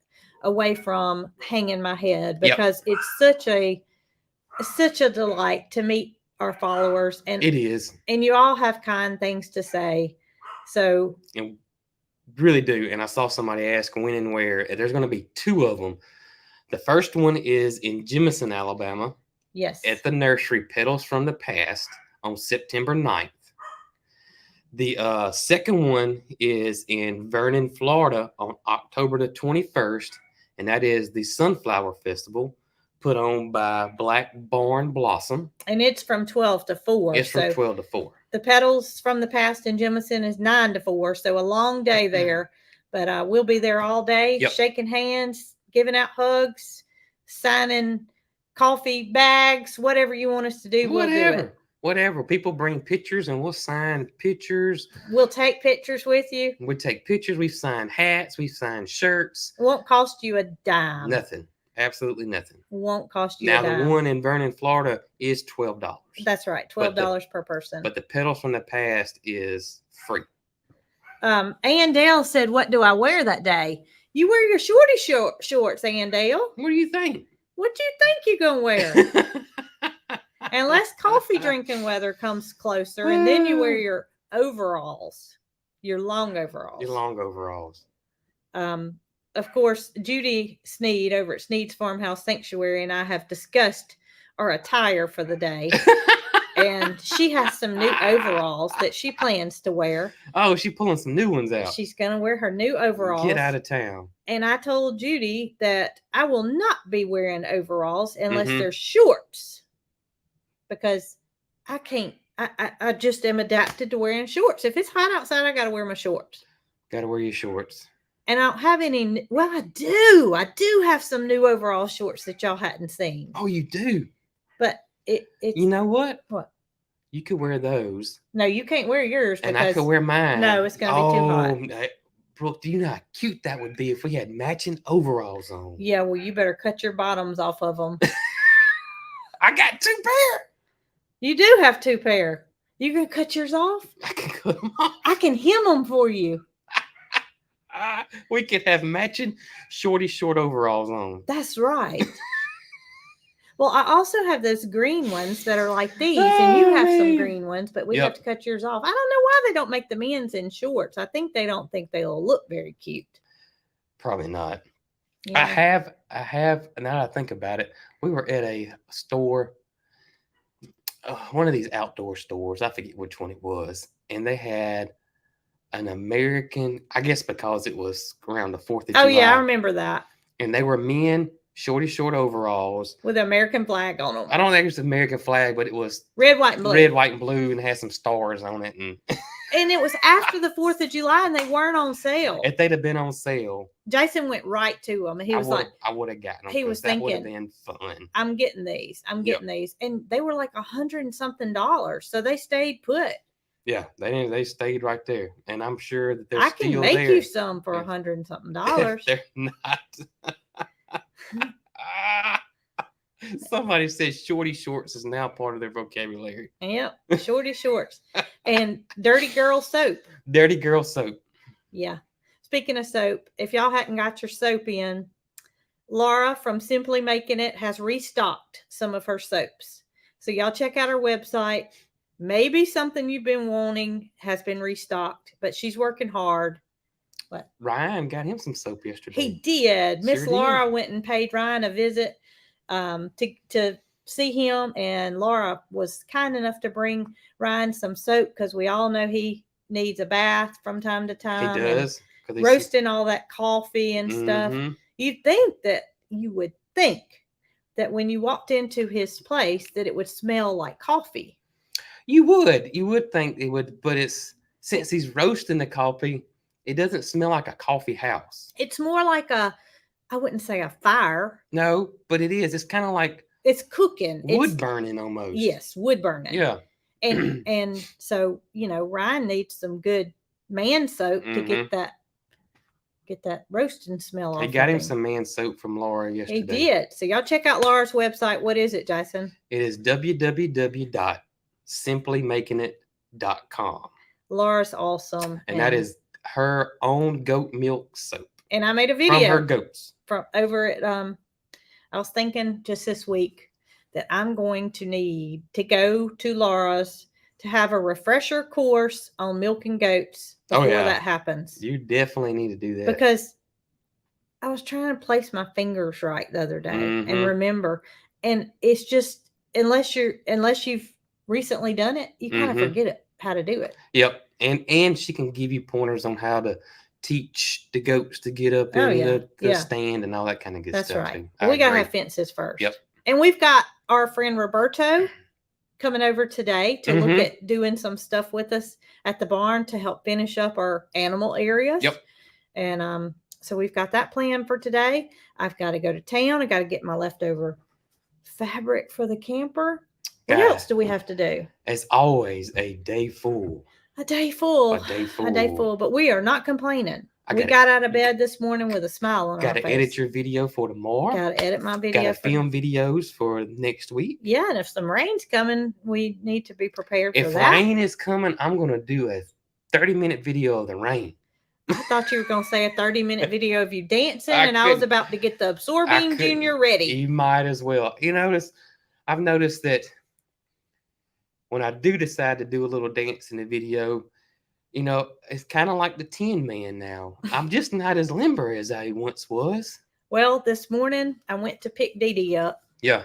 Speaker 2: away from hanging my head, because it's such a delight to meet our followers, and
Speaker 1: It is.
Speaker 2: And you all have kind things to say. So
Speaker 1: And really do. And I saw somebody ask when and where. There's going to be 2 of them. The first one is in Jemison, Alabama,
Speaker 2: yes,
Speaker 1: at the nursery Petals from the Past on September 9th. The second one is in Vernon, Florida on October the 21st, and that is the Sunflower Festival put on by Black Barn Blossom.
Speaker 2: and it's from 12 to 4.
Speaker 1: It's from 12 to 4.
Speaker 2: The Petals from the Past in Jemison is 9 to 4, so a long day there. But we'll be there all day,
Speaker 1: Yep.
Speaker 2: shaking hands, giving out hugs, signing coffee bags, whatever you want us to do, we'll do it.
Speaker 1: Whatever. People bring pictures and we'll sign pictures.
Speaker 2: We'll take pictures with you.
Speaker 1: We take pictures. We've signed hats. We've signed shirts.
Speaker 2: It won't cost you a dime.
Speaker 1: Nothing. Absolutely nothing.
Speaker 2: Won't cost you
Speaker 1: Now,
Speaker 2: a dime.
Speaker 1: the one in Vernon, Florida is $12.
Speaker 2: That's right, $12 per person.
Speaker 1: But the Petals from the Past is free.
Speaker 2: Ann Dale said, "What do I wear that day?" You wear your shorty shorts, Ann Dale.
Speaker 1: What do you think?
Speaker 2: What do you think you're gonna wear? Unless coffee drinking weather comes closer, and then you wear your overalls, your long overalls.
Speaker 1: Your long overalls.
Speaker 2: Of course, Judy Sneed over at Sneed's Farmhouse Sanctuary and I have discussed our attire for the day. And she has some new overalls that she plans to wear.
Speaker 1: Oh, she's pulling some new ones out.
Speaker 2: She's going to wear her new overalls.
Speaker 1: Get out of town.
Speaker 2: And I told Judy that I will not be wearing overalls unless
Speaker 1: Mhm.
Speaker 2: they're shorts, because I can't. I just am adapted to wearing shorts. If it's hot outside, I got to wear my shorts.
Speaker 1: Got to wear your shorts.
Speaker 2: And I don't have any. Well, I do. I do have some new overall shorts that y'all hadn't seen.
Speaker 1: Oh, you do?
Speaker 2: But It's
Speaker 1: You know what?
Speaker 2: what?
Speaker 1: You could wear those,
Speaker 2: No, you can't wear yours
Speaker 1: and I
Speaker 2: because
Speaker 1: could wear mine.
Speaker 2: no, it's gonna be too hot.
Speaker 1: Brooke, do you know how cute that would be if we had matching overalls on?
Speaker 2: Yeah, well, you better cut your bottoms off of them.
Speaker 1: I got 2 pair.
Speaker 2: You do have 2 pair. You gonna cut yours off?
Speaker 1: I can cut them off.
Speaker 2: I can hem them for you.
Speaker 1: We could have matching short overalls on.
Speaker 2: That's right. Well, I also have those green ones that are like these, and you have some green ones, but we have to cut yours off. I don't know why they don't make the men's in shorts. I think they don't think they'll look very cute.
Speaker 1: Probably not.
Speaker 2: Yeah.
Speaker 1: I have. Now that I think about it, we were at a store, one of these outdoor stores. I forget which one it was, and they had an American. I guess because it was around the 4th of July.
Speaker 2: Oh yeah, I remember that.
Speaker 1: And they were men, short overalls
Speaker 2: with the American flag on them.
Speaker 1: I don't think it was the American flag, but it was
Speaker 2: red, white, and blue.
Speaker 1: Red, white, and blue, and had some stars on it.
Speaker 2: And it was after the 4th of July, and they weren't on sale.
Speaker 1: If they'd have been on sale,
Speaker 2: Jason went right to them, and he was like,
Speaker 1: "I would have gotten them."
Speaker 2: He was
Speaker 1: that would have
Speaker 2: thinking,
Speaker 1: been fun.
Speaker 2: I'm getting these. I'm getting these, and they were like $100 and something, so they stayed put.
Speaker 1: Yeah, they stayed right there, and I'm sure that they're
Speaker 2: I
Speaker 1: still
Speaker 2: can make
Speaker 1: there.
Speaker 2: You some for $100 and something.
Speaker 1: They're not. Somebody says shorty shorts is now part of their vocabulary.
Speaker 2: Yep, shorty shorts and dirty girl soap.
Speaker 1: Dirty girl soap.
Speaker 2: Yeah. Speaking of soap, if y'all hadn't got your soap in, Laura from Simply Making It has restocked some of her soaps. So y'all check out her website. Maybe something you've been wanting has been restocked, but she's working hard. What?
Speaker 1: Ryan got him some soap yesterday.
Speaker 2: He did. Miss Laura went and paid Ryan a visit to see him, and Laura was kind enough to bring Ryan some soap because we all know he needs a bath from time to time.
Speaker 1: He does.
Speaker 2: Roasting all that coffee and stuff. You would think that when you walked into his place that it would smell like coffee. You
Speaker 1: would think it would, but since he's roasting the coffee, it doesn't smell like a coffee house.
Speaker 2: It's more like I wouldn't say a fire.
Speaker 1: No, but it is. It's kind of like
Speaker 2: it's cooking.
Speaker 1: Wood burning almost.
Speaker 2: Yes, wood burning.
Speaker 1: Yeah.
Speaker 2: And so, Ryan needs some good man soap to get that roasting smell off.
Speaker 1: He got him some man soap from Laura yesterday.
Speaker 2: He did. So y'all check out Laura's website. What is it, Jason?
Speaker 1: It is www.simplymakingit.com.
Speaker 2: Laura's awesome.
Speaker 1: And that is her own goat milk soap.
Speaker 2: And I made a video
Speaker 1: from her goats.
Speaker 2: From over at I was thinking just this week that I'm going to need to go to Laura's to have a refresher course on milking goats before that happens.
Speaker 1: You definitely need to do that.
Speaker 2: Because I was trying to place my fingers right the other day and remember. And it's just unless you've recently done it, you kind of forget how to do it.
Speaker 1: Yep. And she can give you pointers on how to teach the goats to get up in the stand and all that kind of good stuff.
Speaker 2: That's right. We got to have fences first.
Speaker 1: Yep.
Speaker 2: And we've got our friend Roberto coming over today to look at doing some stuff with us at the barn to help finish up our animal areas.
Speaker 1: Yep.
Speaker 2: And so we've got that planned for today. I've got to go to town. I got to get my leftover fabric for the camper. What else do we have to do?
Speaker 1: As always, a day full.
Speaker 2: A day full. But we are not complaining. We got out of bed this morning with a smile on our face.
Speaker 1: Got to edit your video for tomorrow.
Speaker 2: Got to edit my video.
Speaker 1: Got to film videos for next week.
Speaker 2: Yeah, and if some rain's coming, we need to be prepared for that.
Speaker 1: If rain is coming, I'm going to do a 30-minute video of the rain.
Speaker 2: I thought you were going to say a 30-minute video of you dancing, I was about to get the Absorbing Junior ready.
Speaker 1: You might as well. I've noticed that when I do decide to do a little dance in the video, it's kind of like the Tin Man now. I'm just not as limber as I once was.
Speaker 2: Well, this morning I went to pick Dee Dee up.
Speaker 1: Yeah.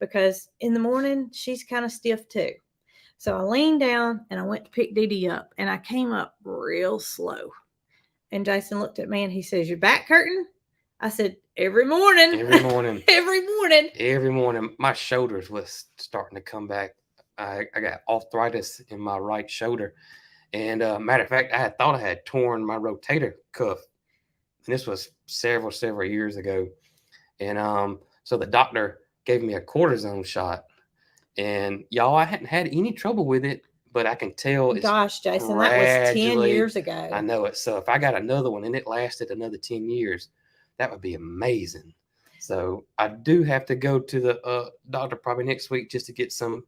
Speaker 2: Because in the morning she's kind of stiff too. So I leaned down and I went to pick Dee Dee up, and I came up real slow. And Jason looked at me and he says, "Your back hurting?" I said, "Every morning."
Speaker 1: Every morning.
Speaker 2: Every morning.
Speaker 1: Every morning. My shoulders was starting to come back. I got arthritis in my right shoulder. And matter of fact, I thought I had torn my rotator cuff. And this was several years ago. And so the doctor gave me a cortisone shot. And y'all, I hadn't had any trouble with it, but I can tell it's
Speaker 2: Gosh, Jason, that was 10
Speaker 1: gradually-
Speaker 2: years ago.
Speaker 1: I know it. So if I got another one and it lasted another 10 years, that would be amazing. So I do have to go to the doctor probably next week just to get some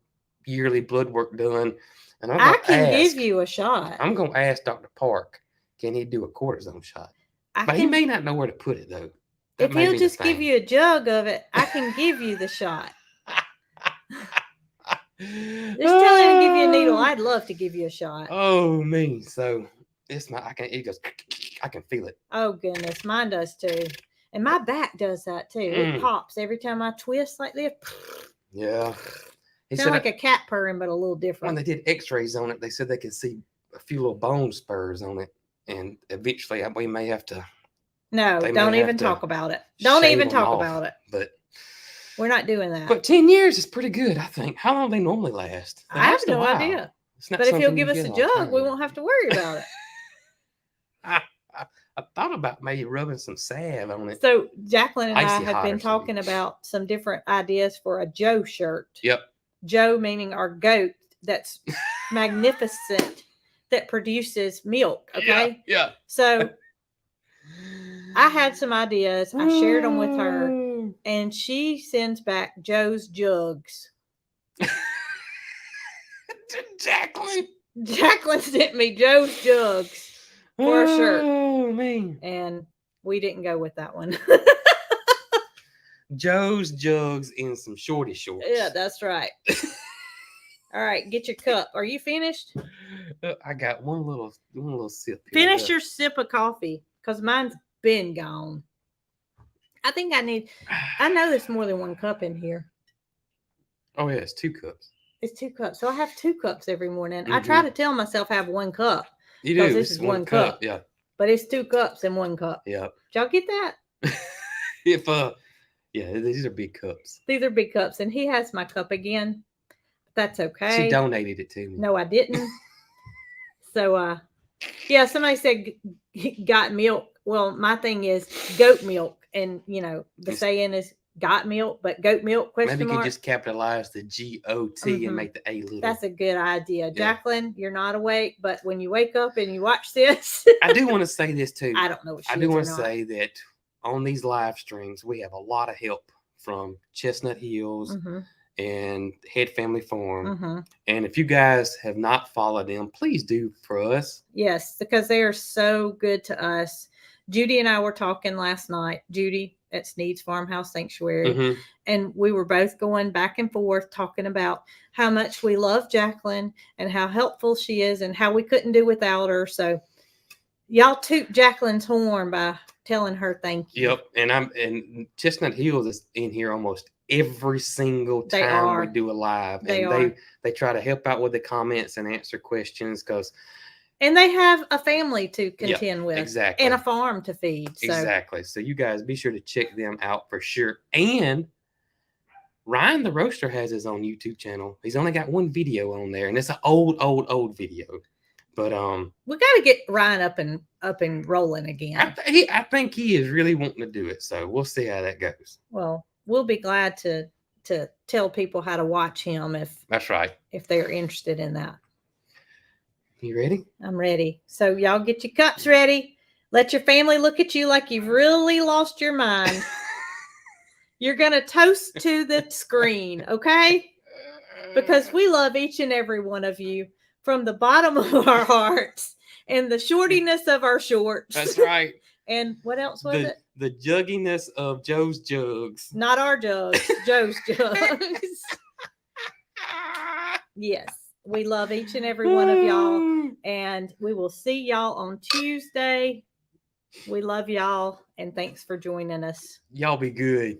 Speaker 1: yearly blood work done. And I'm
Speaker 2: I
Speaker 1: gonna
Speaker 2: can
Speaker 1: ask,
Speaker 2: give you a shot.
Speaker 1: I'm gonna ask Dr. Park, can he do a cortisone shot?
Speaker 2: I
Speaker 1: But he
Speaker 2: can,
Speaker 1: may not know where to put it though. That
Speaker 2: if
Speaker 1: may
Speaker 2: he'll
Speaker 1: be the
Speaker 2: just give
Speaker 1: thing.
Speaker 2: you a jug of it, I can give you the shot. Just tell him to give you a needle. I'd love to give you a shot.
Speaker 1: Oh me. So it's my it goes I can feel it.
Speaker 2: Oh goodness, mine does too. And my back does that too. It
Speaker 1: Mm.
Speaker 2: pops every time I twist like this.
Speaker 1: Yeah. He
Speaker 2: Sound
Speaker 1: said
Speaker 2: like a cat purring, but a little
Speaker 1: when
Speaker 2: different.
Speaker 1: they did x-rays on it, they said they could see a few little bone spurs on it. And eventually we may have to,
Speaker 2: No,
Speaker 1: they may
Speaker 2: don't
Speaker 1: have
Speaker 2: even
Speaker 1: to
Speaker 2: talk about it. Don't
Speaker 1: shave
Speaker 2: even
Speaker 1: them
Speaker 2: talk
Speaker 1: off.
Speaker 2: about it.
Speaker 1: but
Speaker 2: We're not doing that.
Speaker 1: 10 years is pretty good, I think. How long do they normally last? They
Speaker 2: I have
Speaker 1: last a
Speaker 2: no
Speaker 1: while.
Speaker 2: idea.
Speaker 1: It's not
Speaker 2: But if he'll
Speaker 1: something
Speaker 2: give
Speaker 1: you
Speaker 2: us
Speaker 1: get
Speaker 2: a
Speaker 1: all the
Speaker 2: jug, we
Speaker 1: time.
Speaker 2: won't have to worry about it.
Speaker 1: I thought about maybe rubbing some salve on it.
Speaker 2: So Jacqueline and I
Speaker 1: Icy
Speaker 2: have
Speaker 1: hot
Speaker 2: been
Speaker 1: or something.
Speaker 2: talking about some different ideas for a Joe shirt.
Speaker 1: Yep.
Speaker 2: Joe meaning our goat that's magnificent, that produces milk. Okay.
Speaker 1: Yeah.
Speaker 2: So I had some ideas. I shared them with her, and she sends back Joe's jugs.
Speaker 1: Jacqueline.
Speaker 2: Jacqueline sent me Joe's jugs, for a shirt.
Speaker 1: Oh man.
Speaker 2: and we didn't go with that one.
Speaker 1: Joe's jugs in some shorty shorts.
Speaker 2: Yeah, that's right. All right, get your cup. Are you finished?
Speaker 1: I got one little sip. Here.
Speaker 2: Finish
Speaker 1: Look.
Speaker 2: your sip of coffee, because mine's been gone. I think I know there's more than one cup in here.
Speaker 1: Oh yeah, it's 2 cups.
Speaker 2: It's 2 cups. So I have 2 cups every morning. I try to tell myself I have 1 cup,
Speaker 1: You
Speaker 2: 'Cause
Speaker 1: do.
Speaker 2: this
Speaker 1: It's
Speaker 2: is 1 cup.
Speaker 1: Yeah.
Speaker 2: but it's 2 cups in 1 cup.
Speaker 1: Yep.
Speaker 2: Did y'all get that?
Speaker 1: If yeah, these are big cups.
Speaker 2: These are big cups, and he has my cup again. That's okay.
Speaker 1: She donated it to me.
Speaker 2: No, I didn't. So, yeah, somebody said got milk. Well, my thing is goat milk, and the
Speaker 1: It's-
Speaker 2: saying is got milk, but goat milk question
Speaker 1: Maybe you
Speaker 2: mark.
Speaker 1: can just capitalize the GOT
Speaker 2: Mhm.
Speaker 1: and make the A little.
Speaker 2: That's a good idea,
Speaker 1: Yeah.
Speaker 2: Jacqueline. You're not awake, but when you wake up and you watch this,
Speaker 1: I do want to say this too.
Speaker 2: I don't know what she
Speaker 1: I
Speaker 2: is
Speaker 1: do
Speaker 2: or
Speaker 1: want to
Speaker 2: not.
Speaker 1: say that on these live streams, we have a lot of help from Chestnut Hills
Speaker 2: Mhm,
Speaker 1: and Head Family Farm.
Speaker 2: mhm.
Speaker 1: And if you guys have not followed them, please do for us.
Speaker 2: Yes, because they are so good to us. Judy and I were talking last night. Judy at Sneed's Farmhouse Sanctuary.
Speaker 1: Mhm.
Speaker 2: And we were both going back and forth talking about how much we love Jacqueline and how helpful she is and how we couldn't do without her. So y'all toot Jacqueline's horn by telling her thank you.
Speaker 1: Yep. And Chestnut Hills is in here almost every single
Speaker 2: They
Speaker 1: time
Speaker 2: are.
Speaker 1: we do a live.
Speaker 2: They
Speaker 1: and
Speaker 2: are.
Speaker 1: they try to help out with the comments and answer questions because
Speaker 2: And they have a family to contend with
Speaker 1: exactly.
Speaker 2: and a farm to feed. So
Speaker 1: Exactly. So you guys be sure to check them out for sure. And Ryan the Roaster has his own YouTube channel. He's only got 1 video on there, and it's an old video. But
Speaker 2: we got to get Ryan up and rolling again.
Speaker 1: I think he is really wanting to do it. So we'll see how that goes.
Speaker 2: Well, we'll be glad to tell people how to watch him
Speaker 1: That's right.
Speaker 2: if they're interested in that.
Speaker 1: You ready?
Speaker 2: I'm ready. So y'all get your cups ready. Let your family look at you like you've really lost your mind. You're going to toast to the screen, okay? Because we love each and every one of you from the bottom of our hearts and the shortiness of our shorts.
Speaker 1: That's right.
Speaker 2: And what else was it?
Speaker 1: The jugginess of Joe's jugs.
Speaker 2: Not our jugs, Joe's jugs. Yes, we love each and every one of y'all. And we will see y'all on Tuesday. We love y'all, and thanks for joining us.
Speaker 1: Y'all be good.